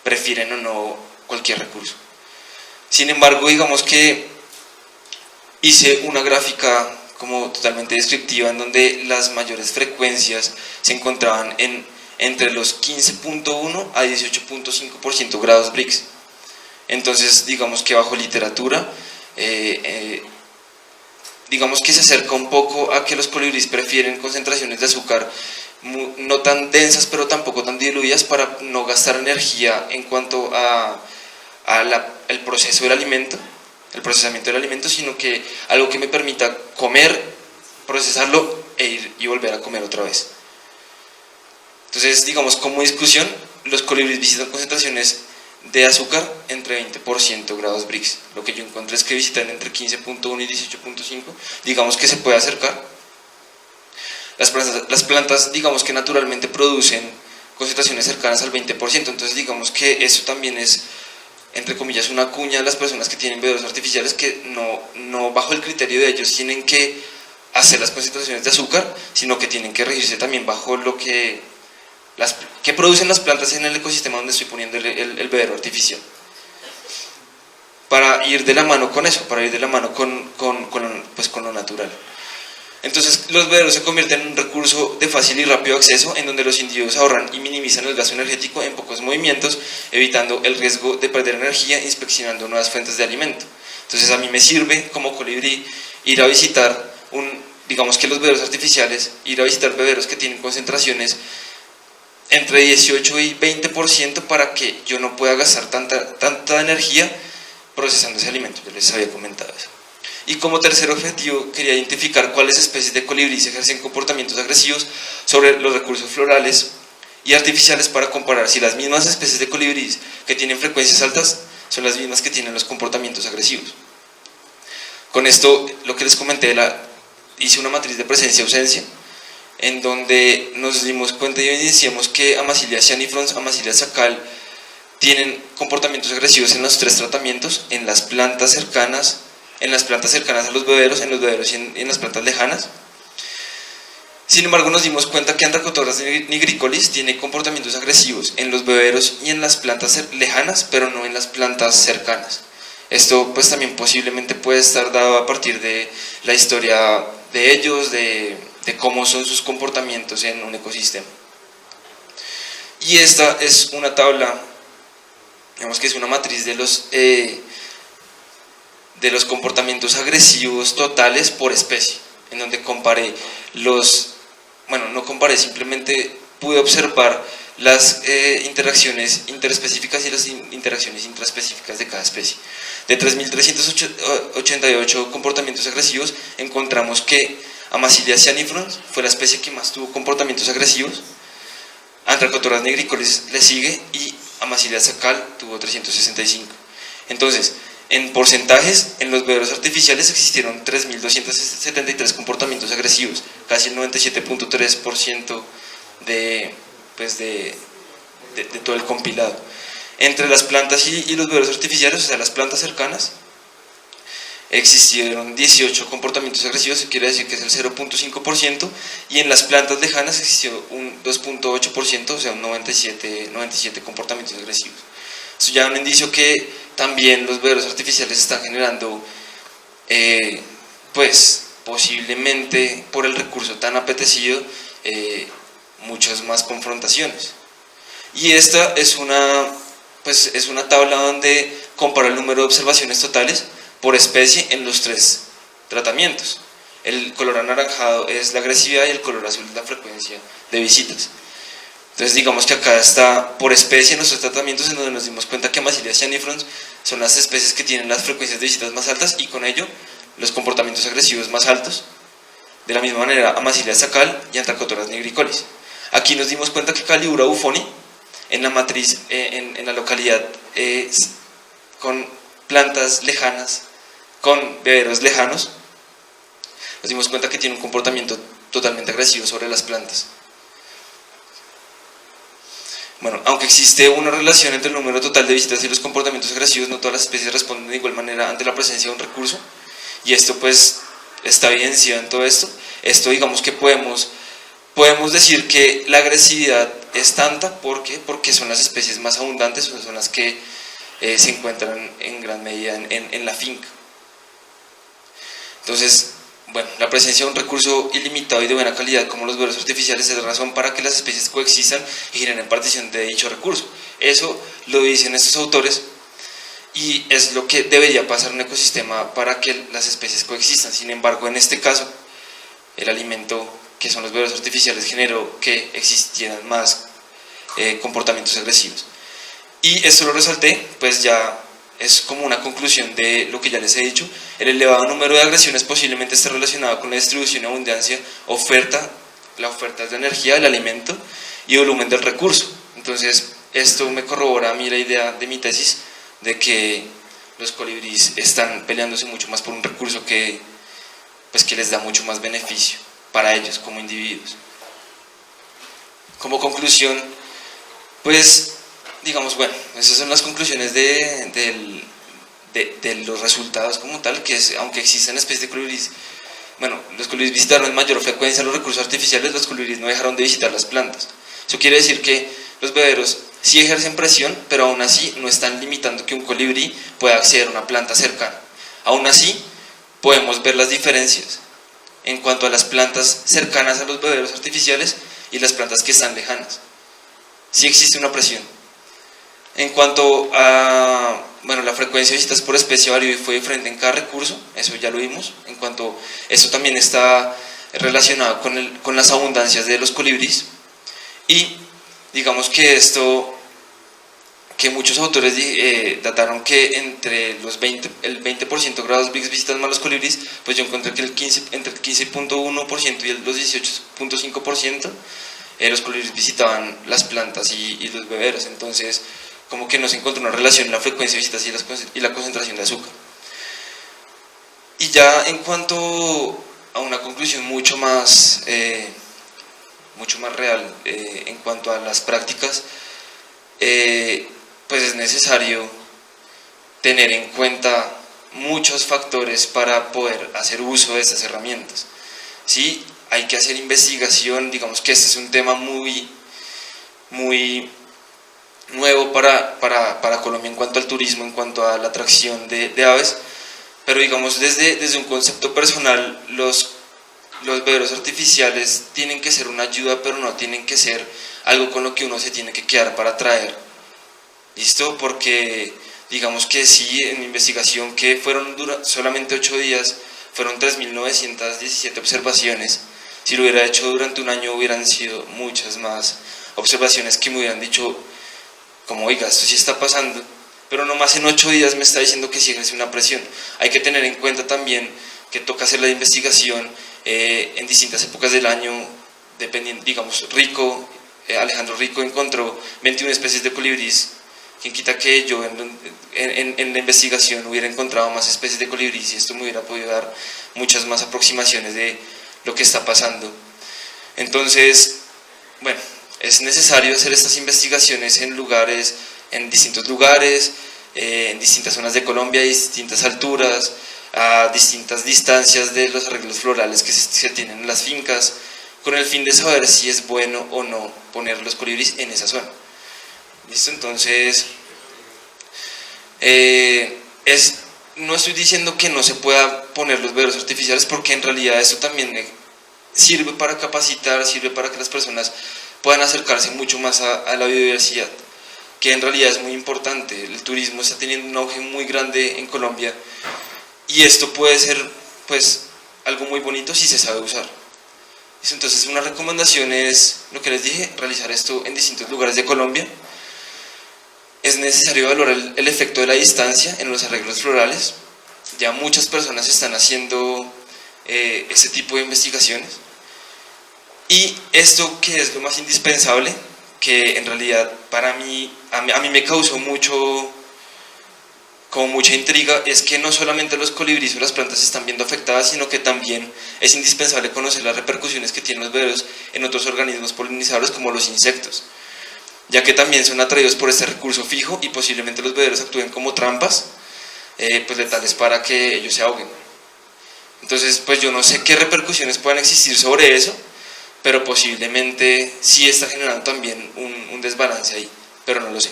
prefieren o no cualquier recurso. Sin embargo, digamos que hice una gráfica como totalmente descriptiva en donde las mayores frecuencias se encontraban entre los 15.1 a 18.5% grados Brix. Entonces, digamos que bajo literatura, digamos que se acerca un poco a que los colibríes prefieren concentraciones de azúcar no tan densas pero tampoco tan diluidas para no gastar energía en cuanto el proceso del alimento, el procesamiento del alimento, sino que algo que me permita comer, procesarlo e ir y volver a comer otra vez. Entonces, digamos, como discusión, los colibríes visitan concentraciones de azúcar entre 20% grados Brix. Lo que yo encontré es que visitan entre 15.1 y 18.5, digamos que se puede acercar. Las plantas, digamos que naturalmente producen concentraciones cercanas al 20%, entonces digamos que eso también es, entre comillas, una cuña a las personas que tienen bebederos artificiales, que no bajo el criterio de ellos tienen que hacer las concentraciones de azúcar, sino que tienen que regirse también bajo lo que producen las plantas en el ecosistema donde estoy poniendo el bebedero artificial. Para ir de la mano con eso, para ir de la mano con lo natural. Entonces los bebederos se convierten en un recurso de fácil y rápido acceso, en donde los individuos ahorran y minimizan el gasto energético en pocos movimientos, evitando el riesgo de perder energía, inspeccionando nuevas fuentes de alimento. Entonces a mí me sirve como colibrí ir a visitar digamos que los bebederos artificiales, ir a visitar bebederos que tienen concentraciones entre 18 y 20% para que yo no pueda gastar tanta energía procesando ese alimento. Yo les había comentado eso. Y como tercer objetivo, quería identificar cuáles especies de colibríes ejercen comportamientos agresivos sobre los recursos florales y artificiales, para comparar si las mismas especies de colibríes que tienen frecuencias altas son las mismas que tienen los comportamientos agresivos. Con esto, lo que les comenté, hice una matriz de presencia-ausencia, en donde nos dimos cuenta y evidenciamos que Amasilia cianifrons, Amasilia sacal tienen comportamientos agresivos en los 3 tratamientos, en las plantas cercanas, en las plantas cercanas a los bebederos, en los bebederos y en las plantas lejanas. Sin embargo, nos dimos cuenta que Antracotorras nigricolis tiene comportamientos agresivos en los bebederos y en las plantas lejanas, pero no en las plantas cercanas. Esto pues también posiblemente puede estar dado a partir de la historia de ellos, de cómo son sus comportamientos en un ecosistema. Y esta es una tabla, digamos que es una matriz de los comportamientos agresivos totales por especie, en donde comparé no comparé, simplemente pude observar las interacciones interespecíficas y las interacciones intraespecíficas de cada especie. De 3.388 comportamientos agresivos, encontramos que Amacilia cyanifrons fue la especie que más tuvo comportamientos agresivos, Antracotorras nigricolis le sigue y Amacilia sacal tuvo 365. Entonces, en porcentajes, en los bebederos artificiales existieron 3.273 comportamientos agresivos, casi el 97.3% de todo el compilado. Entre las plantas y los bebederos artificiales, o sea, las plantas cercanas, existieron 18 comportamientos agresivos, que quiere decir que es el 0.5%, y en las plantas lejanas existió un 2.8%, o sea, un 97 comportamientos agresivos. Eso ya es un indicio que también los bebederos artificiales están generando, pues posiblemente por el recurso tan apetecido, muchas más confrontaciones. Y esta es una tabla donde compara el número de observaciones totales por especie en los 3 tratamientos. El color anaranjado es la agresividad y el color azul es la frecuencia de visitas. Entonces digamos que acá está por especie en nuestros tratamientos, en donde nos dimos cuenta que Amacilia cyanifrons son las especies que tienen las frecuencias de visitas más altas y con ello los comportamientos agresivos más altos. De la misma manera Amacilia sacal y Antracotorras nigricolis. Aquí nos dimos cuenta que Calibura bufoni en la matriz, en la localidad con plantas lejanas, con bebederos lejanos, nos dimos cuenta que tiene un comportamiento totalmente agresivo sobre las plantas. Bueno, aunque existe una relación entre el número total de visitas y los comportamientos agresivos, no todas las especies responden de igual manera ante la presencia de un recurso, y esto pues está evidenciado en todo esto. Esto digamos que podemos decir que la agresividad es tanta porque son las especies más abundantes, o son las que se encuentran en gran medida en la finca. Entonces, bueno, la presencia de un recurso ilimitado y de buena calidad como los bebederos artificiales es razón para que las especies coexistan y generen partición de dicho recurso. Eso lo dicen estos autores y es lo que debería pasar en un ecosistema para que las especies coexistan. Sin embargo, en este caso, el alimento que son los bebederos artificiales generó que existieran más comportamientos agresivos. Y esto lo resalté, pues ya es como una conclusión de lo que ya les he dicho. El elevado número de agresiones posiblemente esté relacionado con la distribución y abundancia, la oferta de energía, del alimento y volumen del recurso. Entonces, esto me corrobora a mí la idea de mi tesis de que los colibríes están peleándose mucho más por un recurso que les da mucho más beneficio para ellos como individuos. Como conclusión, pues digamos, bueno, esas son las conclusiones de los resultados como tal, que es, aunque existen especies de colibríes, bueno, los colibríes visitaron en mayor frecuencia los recursos artificiales, los colibríes no dejaron de visitar las plantas. Eso quiere decir que los bebederos sí ejercen presión, pero aún así no están limitando que un colibrí pueda acceder a una planta cercana. Aún así, podemos ver las diferencias en cuanto a las plantas cercanas a los bebederos artificiales y las plantas que están lejanas. Sí existe una presión. En cuanto a la frecuencia de visitas por especie varió y fue diferente en cada recurso, eso ya lo vimos. En cuanto eso también está relacionado con las abundancias de los colibríes. Y digamos que esto, que muchos autores dataron que entre el 20% grados Biggs visitan más los colibríes, pues yo encontré que entre el 15.1% y los 18.5% los colibríes visitaban las plantas y los bebederos. Entonces, como que no se encontró una relación en la frecuencia de visitas y la concentración de azúcar. Y ya en cuanto a una conclusión mucho más real en cuanto a las prácticas, pues es necesario tener en cuenta muchos factores para poder hacer uso de estas herramientas. ¿Sí? Hay que hacer investigación, digamos que este es un tema muy nuevo para Colombia en cuanto al turismo, en cuanto a la atracción de aves, pero digamos desde un concepto personal, los bebederos artificiales tienen que ser una ayuda, pero no tienen que ser algo con lo que uno se tiene que quedar para atraer. ¿Listo? Porque digamos que sí, en mi investigación, que fueron solamente 8 días, fueron 3.917 observaciones. Si lo hubiera hecho durante un año hubieran sido muchas más observaciones que me hubieran dicho como, oiga, esto sí está pasando, pero nomás en 8 días me está diciendo que sí ejerce una presión. Hay que tener en cuenta también que toca hacer la investigación en distintas épocas del año, dependiendo, digamos, Alejandro Rico encontró 21 especies de colibrís. Quien quita que yo en la investigación hubiera encontrado más especies de colibrís y esto me hubiera podido dar muchas más aproximaciones de lo que está pasando. Entonces, bueno, es necesario hacer estas investigaciones en distintos lugares, en distintas zonas de Colombia, a distintas alturas, a distintas distancias de los arreglos florales que se tienen en las fincas, con el fin de saber si es bueno o no poner los colibrís en esa zona. ¿Listo? Entonces, no estoy diciendo que no se pueda poner los bebederos artificiales, porque en realidad esto también sirve para capacitar, sirve para que las personas puedan acercarse mucho más a la biodiversidad, que en realidad es muy importante. El turismo está teniendo un auge muy grande en Colombia y esto puede ser pues algo muy bonito si se sabe usar. Entonces una recomendación es, lo que les dije, realizar esto en distintos lugares de Colombia. Es necesario valorar el efecto de la distancia en los arreglos florales. Ya muchas personas están haciendo este tipo de investigaciones. Y esto que es lo más indispensable, que en realidad para mí, a mí me causó mucha intriga, es que no solamente los colibríes o las plantas se están viendo afectadas, sino que también es indispensable conocer las repercusiones que tienen los bebederos en otros organismos polinizadores como los insectos, ya que también son atraídos por este recurso fijo y posiblemente los bebederos actúen como trampas pues letales para que ellos se ahoguen. Entonces pues yo no sé qué repercusiones puedan existir sobre eso, pero posiblemente sí está generando también un desbalance ahí, pero no lo sé.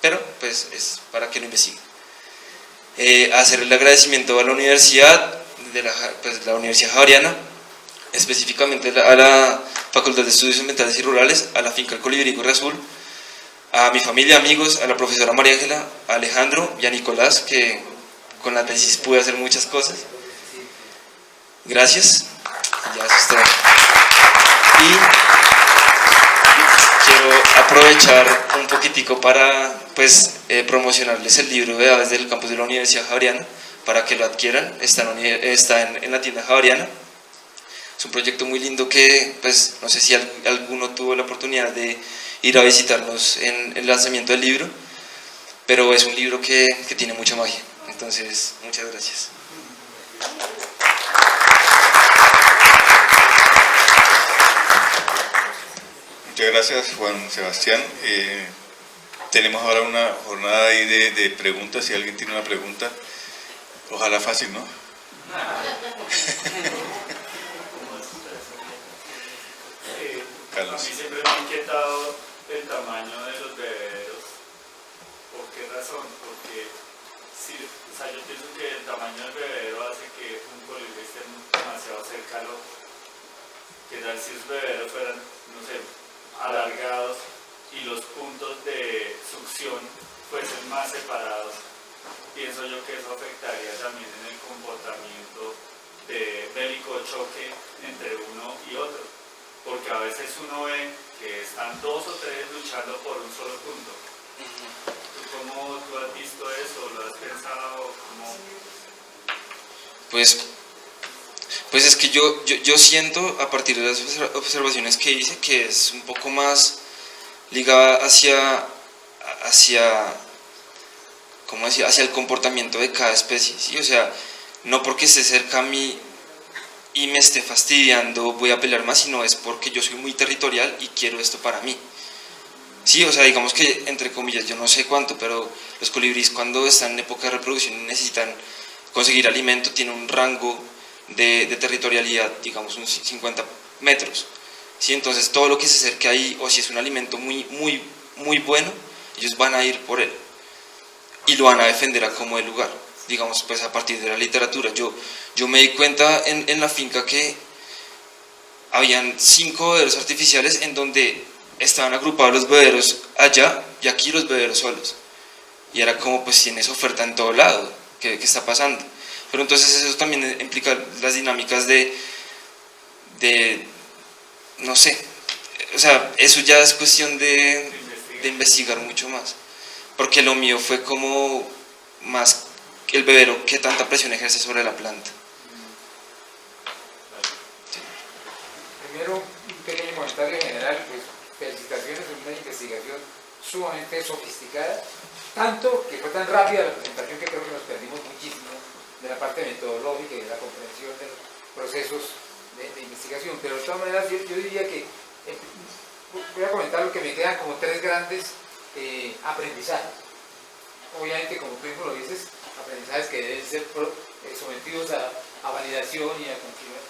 Pero pues es para que lo investiguen. Hacer el agradecimiento a la universidad, la Universidad Javeriana, específicamente a la Facultad de Estudios Ambientales y Rurales, a la finca El Colibrí Gorra Azul, a mi familia, amigos, a la profesora María Ángela, a Alejandro y a Nicolás, que con la tesis pude hacer muchas cosas. Gracias. Ya eso es todo. Y quiero aprovechar un poquitico para promocionarles el libro de aves del campus de la Universidad Javeriana para que lo adquieran. Está en la tienda Javeriana. Es un proyecto muy lindo que pues no sé si alguno tuvo la oportunidad de ir a visitarnos en el lanzamiento del libro, pero es un libro que tiene mucha magia. Entonces, muchas gracias. Muchas gracias, Juan Sebastián. Tenemos ahora una jornada ahí de preguntas. Si alguien tiene una pregunta, ojalá fácil, ¿no? Carlos. A mí siempre me ha inquietado el tamaño de los bebederos. ¿Por qué razón? Porque yo pienso que el tamaño del bebedero hace que un colibrí esté demasiado cerca al otro. ¿Qué tal si los bebederos fueran, no sé, alargados y los puntos de succión fuesen más separados? Pienso yo que eso afectaría también en el comportamiento de bélico choque entre uno y otro, porque a veces uno ve que están 2 o 3 luchando por un solo punto. ¿Cómo tú has visto eso? ¿Lo has pensado? ¿Cómo? Pues es que yo siento, a partir de las observaciones que hice, que es un poco más ligada hacia el comportamiento de cada especie, ¿sí? O sea, no porque esté cerca a mí y me esté fastidiando voy a pelear más, sino es porque yo soy muy territorial y quiero esto para mí. Sí, o sea, digamos que, entre comillas, yo no sé cuánto, pero los colibríes cuando están en época de reproducción necesitan conseguir alimento tiene un rango de territorialidad, digamos, unos 50 metros. ¿Sí? Entonces todo lo que se acerque ahí, o si es un alimento muy bueno, ellos van a ir por él y lo van a defender a como el lugar, digamos, pues a partir de la literatura. Yo me di cuenta en la finca que habían 5 bebederos artificiales en donde estaban agrupados los bebederos allá y aquí los bebederos solos. Y era como, pues tienes oferta en todo lado, ¿qué está pasando? Pero entonces eso también implica las dinámicas de no sé, o sea, eso ya es cuestión de investigar mucho más. Porque lo mío fue como más el bebedero, qué tanta presión ejerce sobre la planta. Primero, un pequeño comentario general, pues felicitaciones, es una investigación sumamente sofisticada, tanto que fue tan rápida la presentación que creo que nos perdimos muchísimo de la parte metodológica y de la comprensión de los procesos de investigación, pero de todas maneras yo diría que voy a comentar lo que me quedan como 3 grandes aprendizajes. Obviamente, como tú mismo lo dices, aprendizajes que deben ser sometidos a validación y a continuar.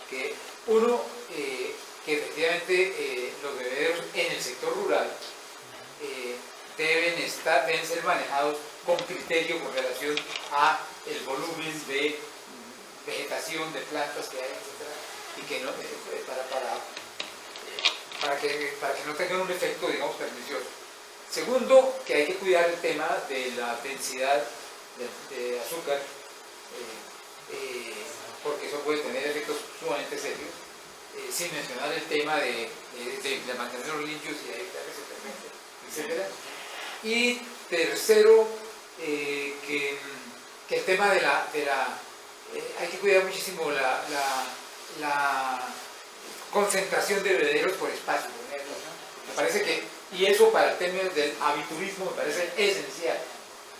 Que uno, que efectivamente los bebederos en el sector rural deben ser manejados con criterio con relación a el volumen de vegetación, de plantas que hay, etc. Y que no, para que no tengan un efecto, digamos, pernicioso. Segundo, que hay que cuidar el tema de la densidad de azúcar, porque eso puede tener efectos sumamente serios, sin mencionar el tema de mantenerlos limpios y evitar que se fermente, etc. Y tercero, que el tema de la hay que cuidar muchísimo la concentración de bebederos por espacio. Me parece que, y eso para el tema del aviturismo me parece esencial,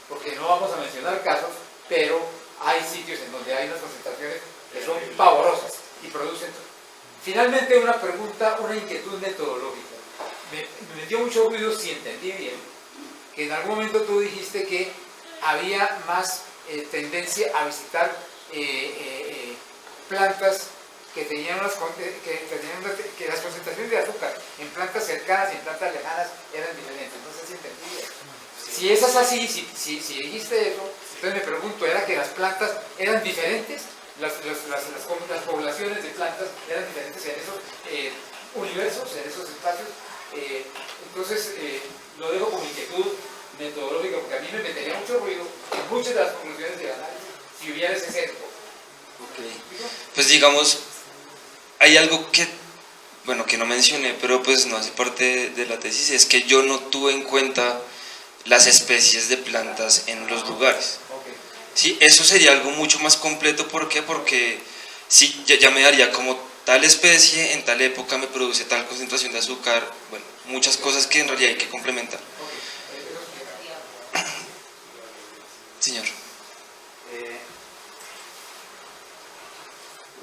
porque no vamos a mencionar casos, pero hay sitios en donde hay unas concentraciones que son pavorosas y producen. Finalmente, una pregunta, una inquietud metodológica. Me dio mucho ruido, si entendí bien, que en algún momento tú dijiste que había más tendencia a visitar plantas que tenían que las concentraciones de azúcar en plantas cercanas y en plantas lejanas eran diferentes. No sé si entendí bien. Si eso es así, si dijiste eso, entonces me pregunto, ¿era que las plantas eran diferentes? Las poblaciones de plantas eran diferentes en esos universos, en esos espacios. Entonces, lo dejo como inquietud metodológica, porque a mí me metería mucho ruido en muchas de las conclusiones del análisis si hubiera ese sesgo. Okay. Pues digamos, hay algo que, bueno, que no mencioné, pero pues no hace parte de la tesis, es que yo no tuve en cuenta las especies de plantas en los lugares. Sí, eso sería algo mucho más completo. ¿Por qué? Porque sí, ya me daría como tal especie en tal época me produce tal concentración de azúcar, bueno, muchas cosas que en realidad hay que complementar. Señor.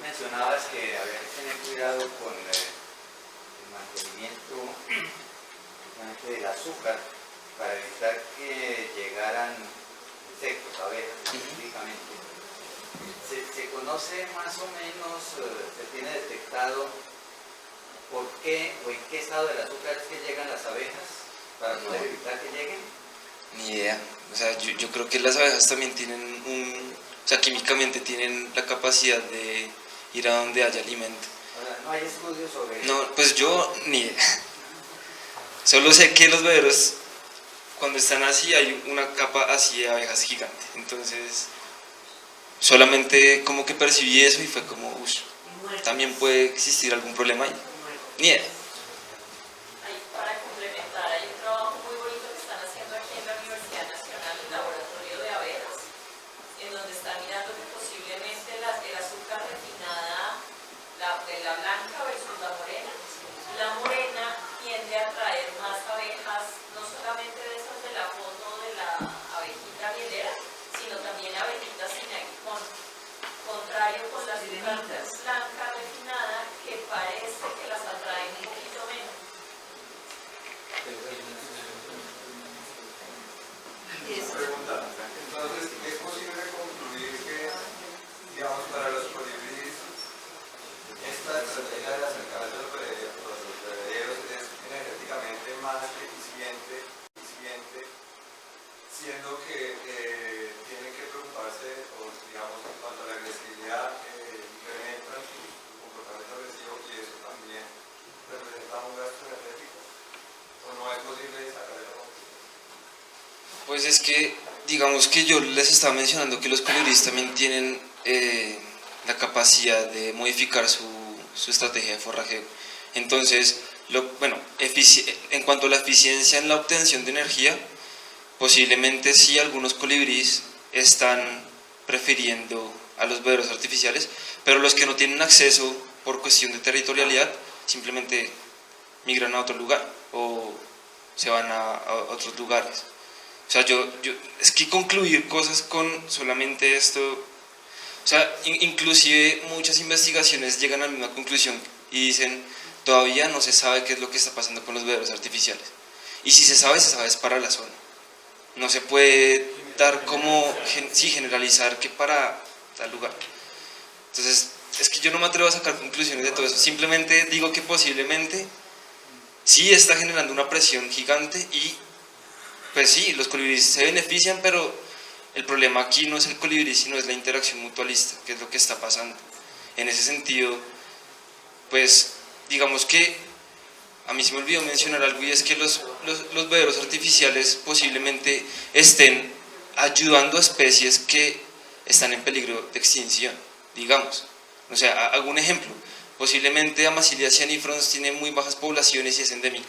Mencionabas que había que tener cuidado con el mantenimiento del azúcar para evitar que llegaran insectos, abejas específicamente. ¿Se conoce más o menos, se tiene detectado por qué o en qué estado del azúcar es que llegan las abejas para poder evitar que lleguen? Ni idea. O sea, yo creo que las abejas también tienen o sea, químicamente tienen la capacidad de ir a donde haya alimento. Ahora, ¿no hay estudios sobre eso? No, pues yo ni idea. Solo sé que los bebederos, cuando están así, hay una capa así de abejas gigante. Entonces, solamente como que percibí eso y fue como, también puede existir algún problema ahí. Ni idea. Para complementar, hay un trabajo muy bonito que están haciendo aquí en la Universidad Nacional, el Laboratorio de Abejas, en donde están mirando que posiblemente el azúcar refinada, la blanca versus la morena. La morena tiende a atraer más abejas, no solamente de esas de la foto de la abejita mielera, sino también abejitas sin aguijón. Contrario con la azúcar blanca refinada, que parece que las atrae un poquito Pues es que, digamos que yo les estaba mencionando que los colibríes también tienen la capacidad de modificar su estrategia de forrajeo. Entonces, bueno, en cuanto a la eficiencia en la obtención de energía, posiblemente sí algunos colibríes están prefiriendo a los bebederos artificiales, pero los que no tienen acceso por cuestión de territorialidad simplemente migran a otro lugar o se van a otros lugares. O sea, es que concluir cosas con solamente esto, o sea, inclusive muchas investigaciones llegan a la misma conclusión y dicen, todavía no se sabe qué es lo que está pasando con los bebederos artificiales. Y si se sabe es para la zona. No se puede dar como, sí, generalizar que para tal lugar. Entonces, es que yo no me atrevo a sacar conclusiones de todo eso. Simplemente digo que posiblemente sí está generando una presión gigante y, pues sí, los colibríes se benefician, pero el problema aquí no es el colibrí, sino es la interacción mutualista, que es lo que está pasando. En ese sentido, pues, digamos que a mí se me olvidó mencionar algo, y es que los bebederos artificiales posiblemente estén ayudando a especies que están en peligro de extinción, digamos. O sea, hago un ejemplo. Posiblemente Amasilia cianifrons tiene muy bajas poblaciones y es endémica.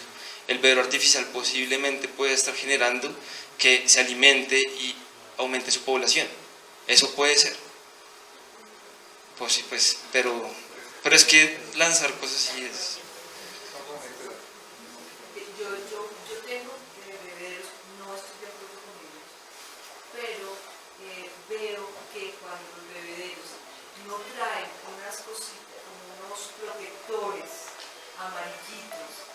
El bebedero artificial posiblemente puede estar generando que se alimente y aumente su población. Eso puede ser. Pues sí, pues, pero es que lanzar cosas así es... Yo tengo bebederos, no estoy de acuerdo con ellos, pero veo que cuando los bebederos no traen unas cositas, como unos protectores amarillitos,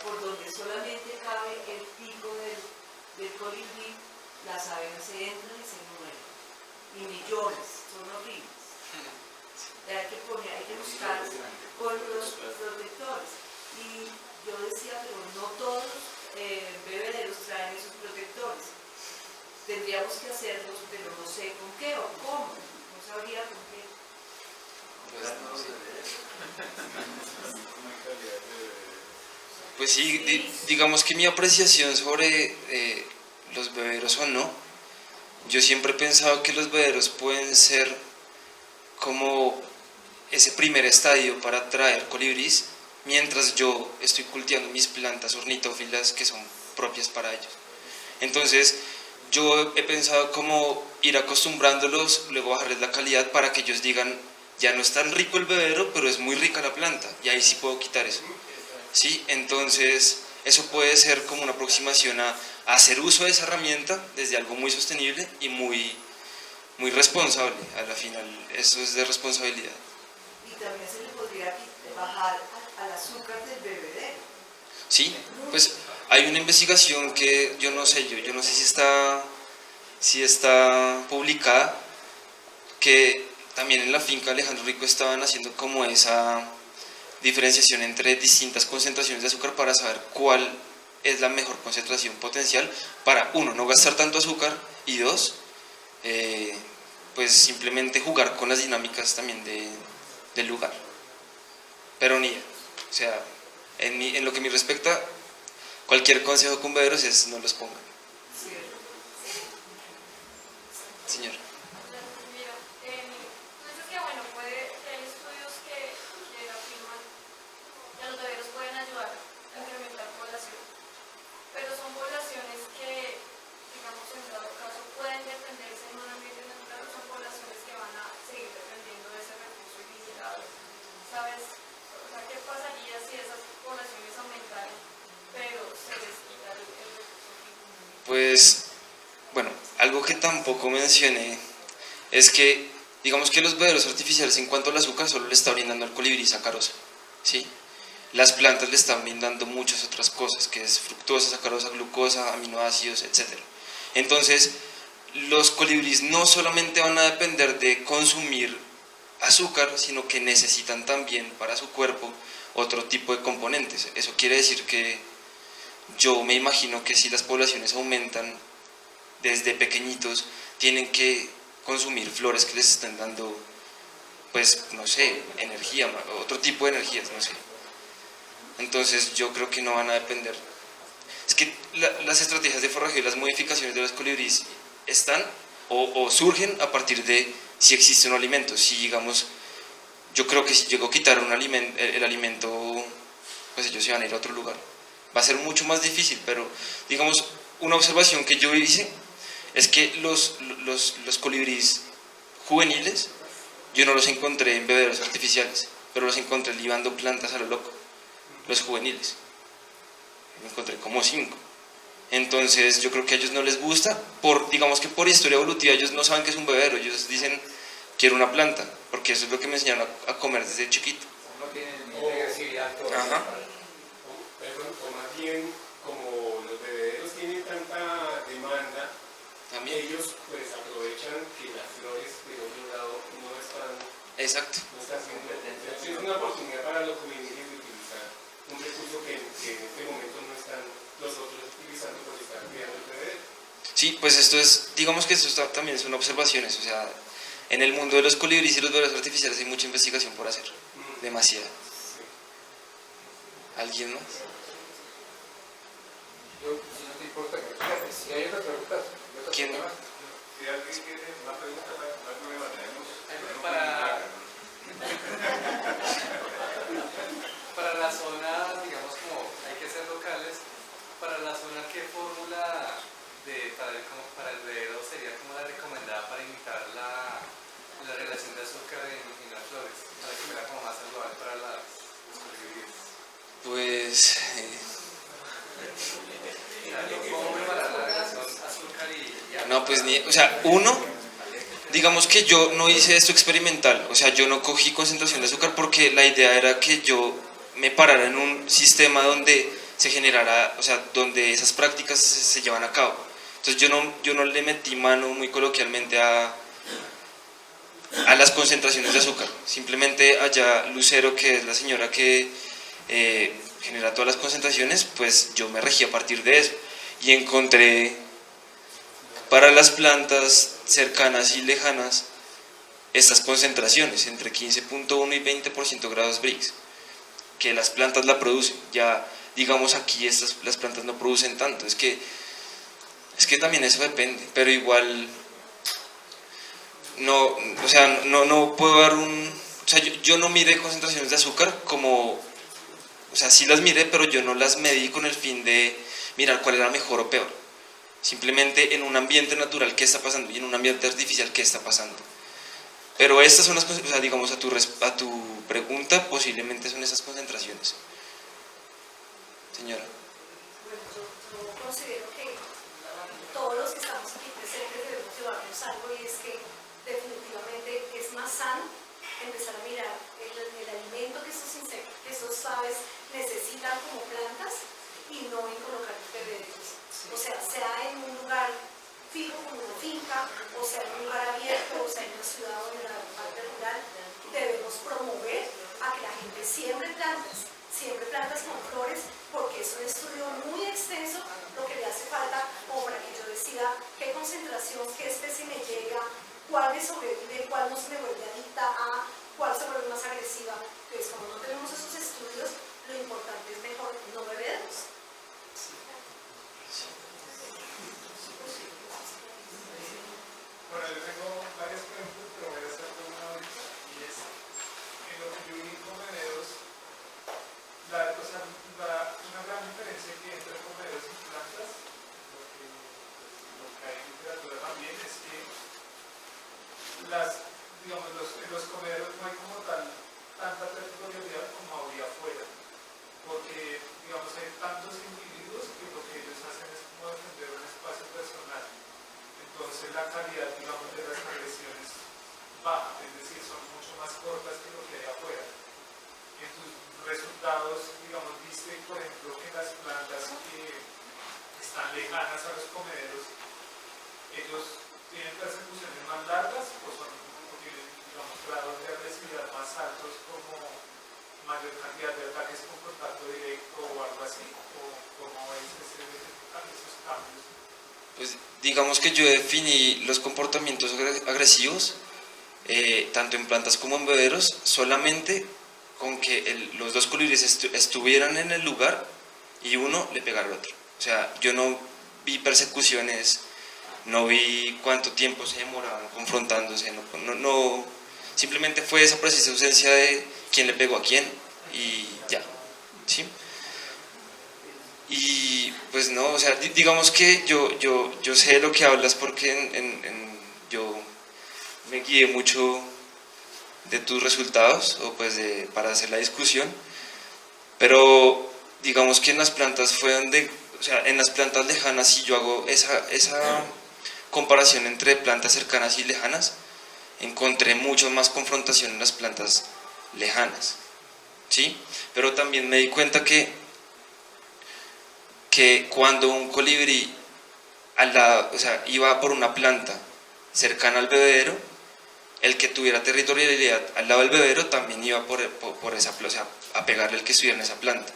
por donde solamente cabe el pico del colibrí, las abejas se entran y se mueren. Y millones, son horribles. Hay que buscar con los protectores. Y yo decía, pero no todos los bebederos traen esos protectores. Tendríamos que hacerlos, pero no sé con qué o cómo. No sabría con qué. Pues sí, digamos que mi apreciación sobre los bebederos o no, yo siempre he pensado que los bebederos pueden ser como ese primer estadio para atraer colibríes, mientras yo estoy cultivando mis plantas ornitófilas que son propias para ellos. Entonces, yo he pensado como ir acostumbrándolos, luego bajarles la calidad para que ellos digan, ya no es tan rico el bebedero, pero es muy rica la planta, y ahí sí puedo quitar eso. ¿Sí? Entonces, eso puede ser como una aproximación a hacer uso de esa herramienta desde algo muy sostenible y muy responsable. A la final, eso es de responsabilidad. Y también se le podría bajar al azúcar del bebedero. Sí, pues hay una investigación que yo no sé si está publicada, que también en la finca Alejandro Rico estaban haciendo como esa diferenciación entre distintas concentraciones de azúcar para saber cuál es la mejor concentración potencial para, uno, no gastar tanto azúcar, y dos, pues simplemente jugar con las dinámicas también del lugar. Pero ni, o sea, en lo que me respecta, cualquier consejo con bebederos es no los pongan. Señor. Mira, tú dices que bueno, hay estudios que afirman que los bebederos pueden ayudar a incrementar población, pero son poblaciones que, digamos, en dado caso pueden defenderse en un ambiente natural, o son poblaciones que van a seguir dependiendo de ese recurso ilimitado. ¿Sabes? O sea, ¿qué pasaría si esas poblaciones aumentaran, pero se les quita el recurso? Pues, bueno, algo que tampoco mencioné es que, digamos que los bebederos artificiales en cuanto al azúcar solo le está brindando al colibrí sacarosa, ¿sí? Las plantas le están brindando muchas otras cosas, que es fructosa, sacarosa, glucosa, aminoácidos, etc. Entonces, los colibríes no solamente van a depender de consumir azúcar, sino que necesitan también para su cuerpo otro tipo de componentes. Eso quiere decir que yo me imagino que si las poblaciones aumentan desde pequeñitos, tienen que consumir flores que les estén dando, pues, no sé, energía, otro tipo de energías, no sé. Entonces yo creo que no van a depender. es que las estrategias de forrajeo y las modificaciones de los colibríes están o surgen a partir de si existe un alimento. Si digamos, yo creo que si llego a quitar el alimento, pues ellos se van a ir a otro lugar. Va a ser mucho más difícil, pero digamos, una observación que yo hice es que los colibríes juveniles, yo no los encontré en bebederos artificiales, pero los encontré libando plantas a lo loco, los juveniles. Me encontré como 5. Entonces yo creo que a ellos no les gusta, digamos que por historia evolutiva ellos no saben que es un bebedero, ellos dicen quiero una planta, porque eso es lo que me enseñaron a comer desde chiquito. No tienen ni agresividad toda. Ajá. O más bien, como los bebederos tienen tanta demanda, También. ellos pues aprovechan que las flores de otro lado no están Exacto. siendo. Es una oportunidad para los juveniles de utilizar un recurso que en este momento no están los otros utilizando porque están cuidando el bebedero. Sí, pues esto es, digamos que esto también son observaciones, o sea, en el mundo de los colibríes y los bebederos artificiales hay mucha investigación por hacer, demasiada. ¿Alguien más? Yo, si no te importa, si hay otra pregunta. ¿Quién? Si alguien tiene una pregunta, no hay problema, tenemos. Para la zona, digamos, como hay que ser locales, para la zona, ¿qué fórmula para el bebedero sería como la recomendada para imitar la relación de azúcar en las flores? Para que fuera como más saludable para los colibríes. Pues... ¿Cómo preparar la relación azúcar y agua? No, pues o sea, digamos que yo no hice esto experimental, o sea, yo no cogí concentración de azúcar porque la idea era que yo me parara en un sistema donde se generara, o sea, donde esas prácticas se llevan a cabo. Entonces yo no le metí mano muy coloquialmente a las concentraciones de azúcar. Simplemente allá Lucero, que es la señora que genera todas las concentraciones, pues yo me regí a partir de eso y encontré para las plantas cercanas y lejanas estas concentraciones entre 15.1 y 20% grados Brix, que las plantas la producen. Ya digamos aquí las plantas no producen tanto, es que también eso depende, pero igual no, o sea, no puedo dar o sea, yo no miré concentraciones de azúcar como, o sea, sí las miré, pero yo no las medí con el fin de mirar cuál era mejor o peor. Simplemente en un ambiente natural qué está pasando y en un ambiente artificial qué está pasando. Pero estas son las, o sea, digamos a tu pregunta, posiblemente son esas concentraciones. Señora. Bueno, yo considero que todos los que estamos aquí presentes debemos llevarnos algo, y es que definitivamente es más sano empezar a mirar el alimento que estos aves necesitan como plantas y no en colocar bebederos. O sea en un lugar fijo como una finca, o sea en un lugar abierto, o sea en una ciudad o en la parte rural, debemos promover a que la gente siembre plantas con flores, porque es un estudio muy extenso lo que le hace falta como para que yo decida qué concentración, qué especie me llega, cuál me sobrevive, cuál no se me vuelve adicta a, cuál se vuelve más agresiva. Entonces, como no tenemos esos estudios, lo importante es mejor no beberlos. Bueno, yo tengo varias preguntas, pero voy a hacer una ahorita, y es, en lo que yo vi con bebederos, una gran diferencia que hay entre comederos y plantas, lo que hay en literatura también, es que en los comederos no hay como tanta territorialidad como habría afuera, porque digamos hay tantos individuos que lo que ellos hacen es como defender un espacio personal. Entonces la calidad, digamos, de las agresiones baja, es decir, son mucho más cortas que lo que hay afuera. En tus resultados, digamos, viste, por ejemplo, que las plantas que están lejanas a los comederos, ellos tienen persecuciones más largas o tienen, digamos, grados de agresividad más altos, como mayor cantidad de ataques con contacto directo o algo así, o cómo es esos cambios. Pues digamos que yo definí los comportamientos agresivos, tanto en plantas como en bebederos, solamente con que los dos colibríes estuvieran en el lugar y uno le pegara al otro. O O sea, yo no vi persecuciones, no vi cuánto tiempo se demoraban confrontándose, no, simplemente fue esa precisa ausencia de quién le pegó a quién y ya, ¿sí? Y pues no, o sea, digamos que yo sé de lo que hablas porque yo me guié mucho de tus resultados o pues para hacer la discusión, pero digamos que en las plantas fue donde, o sea, en las plantas lejanas, si yo hago esa comparación entre plantas cercanas y lejanas, encontré mucho más confrontación en las plantas lejanas, ¿sí? Pero también me di cuenta que cuando un colibrí o sea, iba por una planta cercana al bebedero, el que tuviera territorialidad al lado del bebedero también iba por esa planta, o sea, a pegarle al que estuviera en esa planta.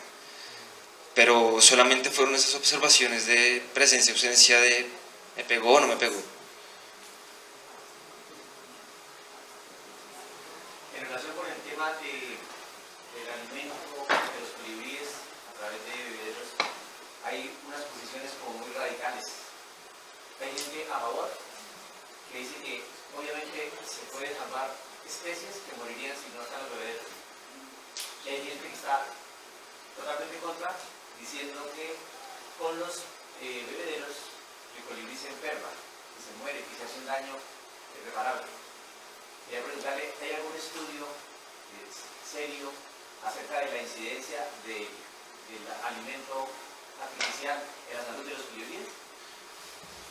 Pero solamente fueron esas observaciones de presencia, ausencia de me pegó o no me pegó. En relación con el tema del alimento de los colibríes a través de bebederos, hay unas posiciones como muy radicales. Hay gente a favor que dice que obviamente se pueden salvar especies que morirían si no están los bebederos. Y hay gente que está totalmente en contra, diciendo que con los bebederos el colibrí se enferma, que se muere, que se hace un daño irreparable. Quería preguntarle, ¿hay algún estudio serio acerca de la incidencia del alimento artificial en la salud de los colibríes?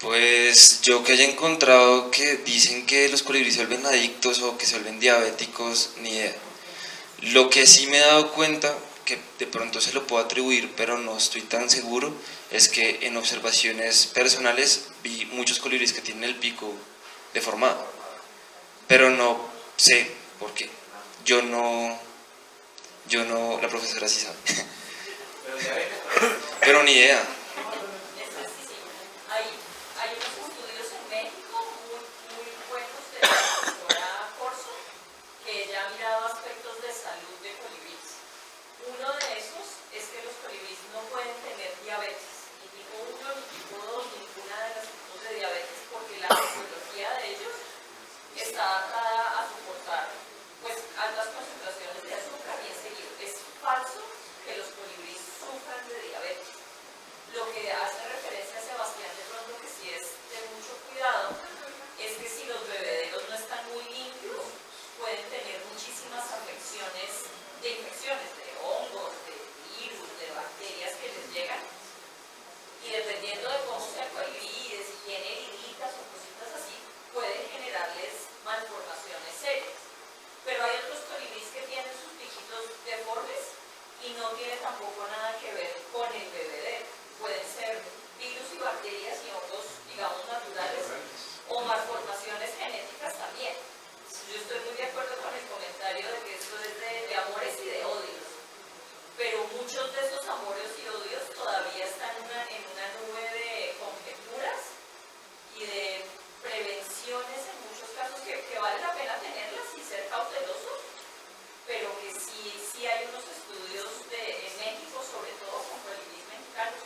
Pues yo que haya encontrado que dicen que los colibríes se vuelven adictos o que se vuelven diabéticos, ni idea. Lo que sí me he dado cuenta, que de pronto se lo puedo atribuir, pero no estoy tan seguro, es que en observaciones personales vi muchos colibríes que tienen el pico deformado, pero no sé por qué. Yo no, la profesora sí sabe, pero ni idea. Hay unos estudios en México muy buenos de la doctora Corso, que ella ha mirado aspectos de salud de colibríes. Uno de esos es que los colibríes no pueden tener diabetes, ni tipo 1, ni tipo 2, ninguna de los tipos de diabetes, porque la fisiología de ellos está adaptada a soportar pues altas concentraciones de azúcar y enseguida. Es falso que los colibríes sufran de diabetes. Lo que hace referencia a Sebastián de pronto, que sí es de mucho cuidado, es que si los bebederos no están muy limpios, pueden tener muchísimas afecciones de infecciones, de hongos, de virus, de bacterias que les llegan, y dependiendo de cómo sea el colibrí, de si tiene heriditas o cositas así, puede generarles malformaciones serias. Pero hay otros colibríes que tienen sus piquitos deformes y no tiene tampoco nada que ver con el bebedero. Pueden ser virus y bacterias y hongos, digamos, naturales, o malformaciones genéticas también. Yo estoy muy de acuerdo con el comentario de que esto es de amores y de odios, pero muchos de esos amores y odios todavía están en una nube de conjeturas y de prevenciones en muchos casos que vale la pena tenerlas y ser cautelosos, pero que sí hay unos estudios en México, sobre todo con colibríes mexicanos,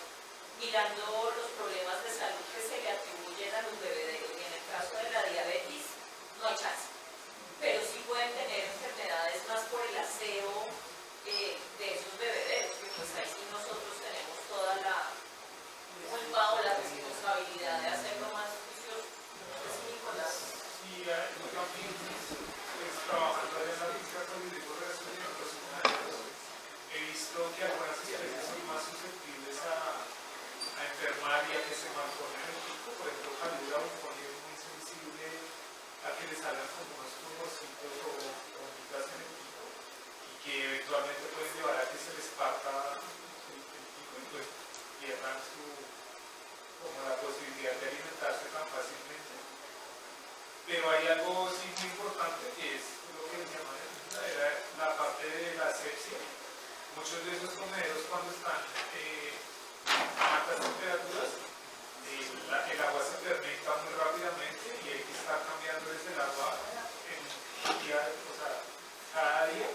mirando los problemas de salud que se le atribuyen a los bebederos, y en el caso de la diabetes no hay chance, pero sí pueden tener enfermedades más por el aseo de esos bebederos, que pues ahí sí nosotros tenemos toda la culpa o la responsabilidad de hacerlo más juicioso. No sé si Nicolás. Y yo también, pues, trabajando en la física colibrí por en otros escenarios, he visto que algunas especies son más susceptibles a enfermar y a que se malformen el pico. Por ejemplo, Calura bufoni es muy sensible a que le salgan como unos tumorcitos o onditas en el pico, y que eventualmente pueden llevar a que se les parta el pico y pues pierdan como la posibilidad de alimentarse tan fácilmente. Pero hay algo sí muy importante, que es lo que decía María, era la parte de la asepsia. Muchos de esos comederos, cuando están a altas temperaturas, el agua se fermenta muy rápidamente y hay que estar cambiándoles el agua cada día.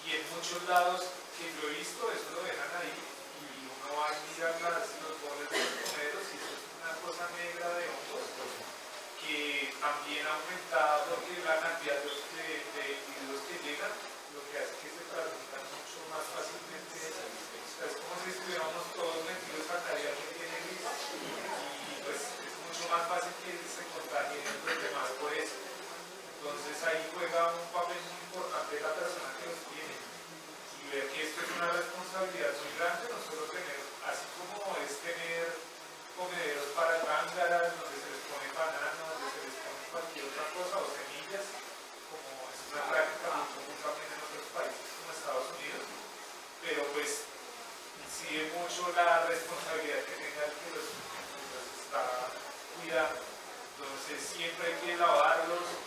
Y en muchos lados que yo he visto, eso lo dejan ahí y uno uno va a mirar los boles de los comederos y eso es una cosa negra de hongos que también ha aumentado porque la cantidad de individuos que llegan, lo que hace que se transmitan mucho más fácilmente. Es como si estuviéramos todos metidos acá y alguien tiene gris y pues es mucho más fácil que se contagien los demás por eso. Entonces ahí juega un papel muy importante la persona que los tiene y ver que esto es una responsabilidad muy grande, no solo tener, así como es tener comederos para tángaras, donde se les pone banano, donde se les pone cualquier otra cosa o semillas, como es una práctica muy común también en otros países como Estados Unidos, pero pues incide mucho la responsabilidad que tenga el que los está cuidando. Entonces siempre hay que lavarlos.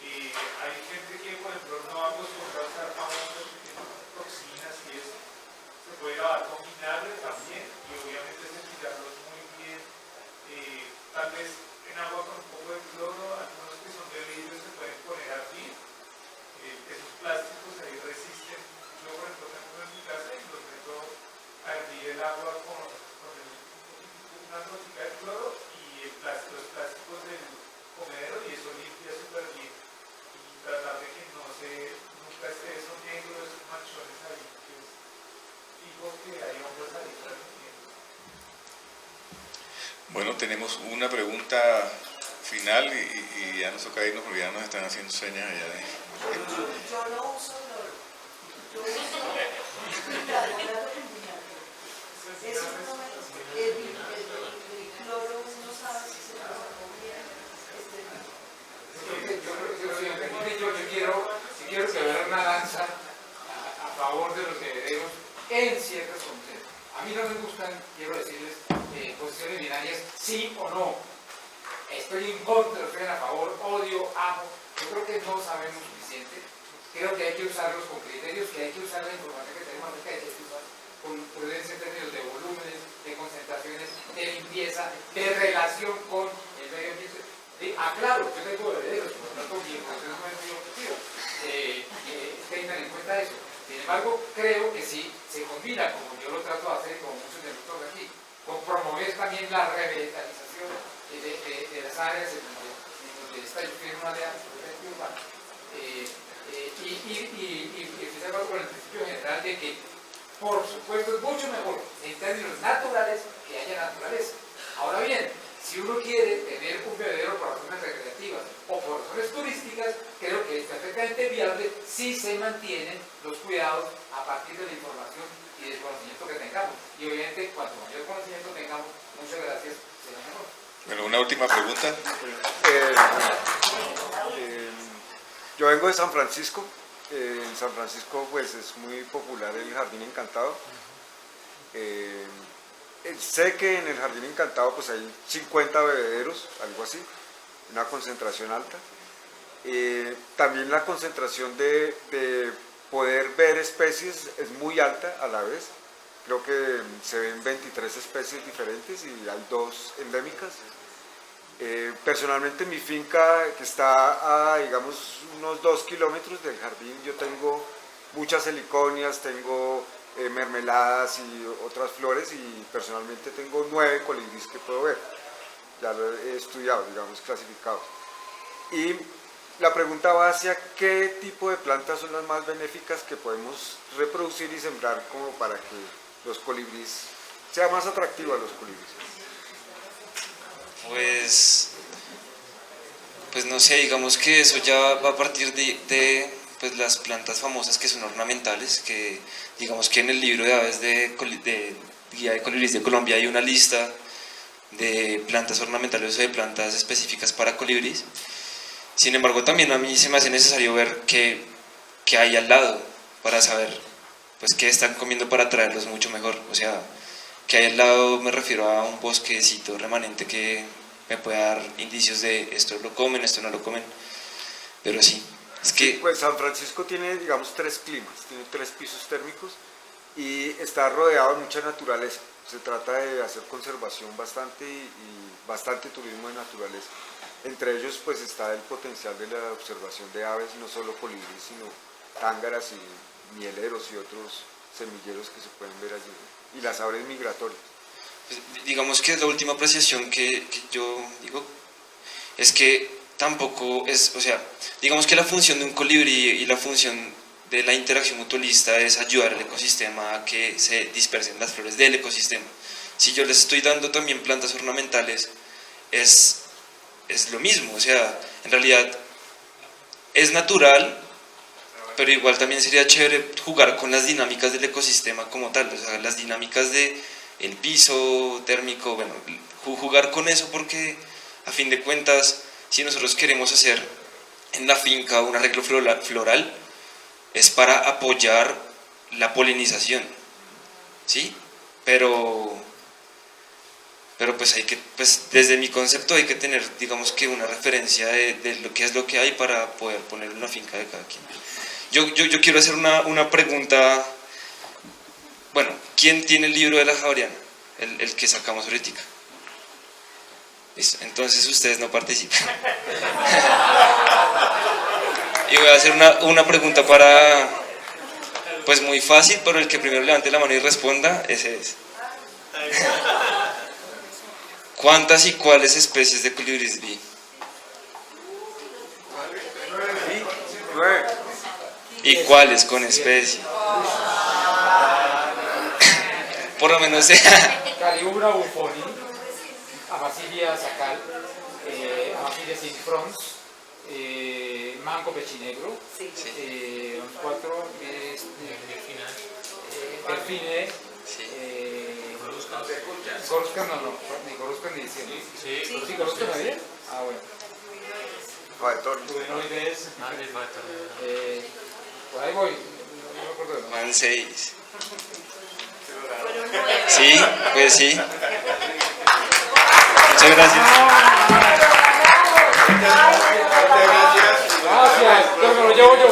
Hay gente que, por ejemplo, no acostumbra a usar jabón porque tiene toxinas y eso. Se puede lavar con vinagre también y obviamente cepillarlos muy bien. Tal vez en agua con un poco de cloro, algunos que son de vidrio se pueden poner a hervir. Esos plásticos ahí resisten. Yo, por ejemplo, tengo en mi casa y los meto a hervir el agua con una gotica de cloro y los plásticos del comedero y eso limpia súper bien. Y tratar de que nunca esté esos negros, esos manchones ahí, que es fijo que hay hongos ahí transmitiendo. Bueno, tenemos una pregunta final y ya nos toca irnos porque ya nos están haciendo señas allá de... Yo no uso cloro. Yo uso bicarbonato con vinagre. Eso no me... El cloro no sabe si se pasa con bien. Yo quiero quebrar una lanza a favor de los bebederos en ciertas condiciones. A mí no me gustan, quiero decirles, posiciones binarias, sí o no. Estoy en contra, estoy a favor, odio, amo. Yo creo que no sabemos suficiente. Creo que hay que usarlos con criterios, que hay que usar la información que tenemos acerca de esto con prudencia en términos de volúmenes, de concentraciones, de limpieza, de relación con el medio ambiente. Aclaro, yo tengo bebederos, por lo tanto mi información no es muy objetiva. Tengan en cuenta eso. Sin embargo, creo que sí se combina, como yo lo trato de hacer y como muchos de nosotros aquí, con promover también la revitalización de las áreas en donde está yo estoy en una área urbana. Y estoy de acuerdo con el principio general de que, por supuesto, es mucho mejor en términos naturales que haya naturaleza. Ahora bien, si uno quiere tener un bebedero por razones recreativas o por razones turísticas, creo que es perfectamente viable si se mantienen los cuidados a partir de la información y del conocimiento que tengamos. Y obviamente, cuanto mayor conocimiento tengamos, muchas gracias, será mejor. Bueno, una última pregunta. Yo vengo de San Francisco. En San Francisco pues es muy popular el Jardín Encantado. Sé que en el Jardín Encantado pues hay 50 bebederos, algo así, una concentración alta. También la concentración de poder ver especies es muy alta a la vez. Creo que se ven 23 especies diferentes y hay 2 endémicas. Personalmente en mi finca, que está a digamos unos 2 kilómetros del jardín, yo tengo muchas heliconias, tengo mermeladas y otras flores y personalmente tengo 9 colibríes que puedo ver. Ya lo he estudiado, digamos, clasificado. Y la pregunta va hacia qué tipo de plantas son las más benéficas que podemos reproducir y sembrar como para que los colibríes sea más atractivo a los colibríes. Pues no sé, digamos que eso ya va a partir de pues las plantas famosas que son ornamentales, que digamos que en el libro de aves de Guía de Colibríes de Colombia hay una lista de plantas ornamentales o de plantas específicas para colibríes. Sin embargo, también a mí se me hace necesario ver qué hay al lado para saber pues qué están comiendo para atraerlos mucho mejor. O sea, que hay al lado me refiero a un bosquecito remanente que me puede dar indicios de esto lo comen, esto no lo comen, pero sí, es que... Pues San Francisco tiene, digamos, 3 climas, tiene 3 pisos térmicos y está rodeado de mucha naturaleza. Se trata de hacer conservación bastante y bastante turismo de naturaleza. Entre ellos pues está el potencial de la observación de aves, no solo colibríes, sino tángaras y mieleros y otros semilleros que se pueden ver allí, y las aves migratorias. Pues, digamos que la última apreciación que yo digo es que tampoco es, o sea, digamos que la función de un colibrí y la función de la interacción mutualista es ayudar al ecosistema a que se dispersen las flores del ecosistema. Si yo les estoy dando también plantas ornamentales, es lo mismo, o sea, en realidad es natural, pero igual también sería chévere jugar con las dinámicas del ecosistema como tal, o sea, las dinámicas de el piso térmico, bueno, jugar con eso, porque a fin de cuentas, si nosotros queremos hacer en la finca un arreglo floral, es para apoyar la polinización, ¿sí? Pero pues hay que, pues desde mi concepto hay que tener, digamos que una referencia de lo que es lo que hay para poder poner una finca de cada quien. Yo quiero hacer una pregunta. Bueno, ¿quién tiene el libro de la Javeriana? El que sacamos ahorita. Listo, entonces ustedes no participan. Y voy a hacer una pregunta para, pues muy fácil, pero el que primero levante la mano y responda, ese es. ¿Cuántas y cuáles especies de colibríes vi? 9. ¿Y cuáles con especie? Por lo menos Calibra bufoni, Amasilia sacal, Amasilia sinfrons, Manco pechinegro, 4 delfines, Coruscas no, ni Coruscas ni diciendo. Sí, Coruscas no había. Ah, bueno. Humanoides. Por ahí voy, no me acuerdo. Van 6. Sí, pues sí. Muchas gracias. Gracias, pero me lo llevo yo.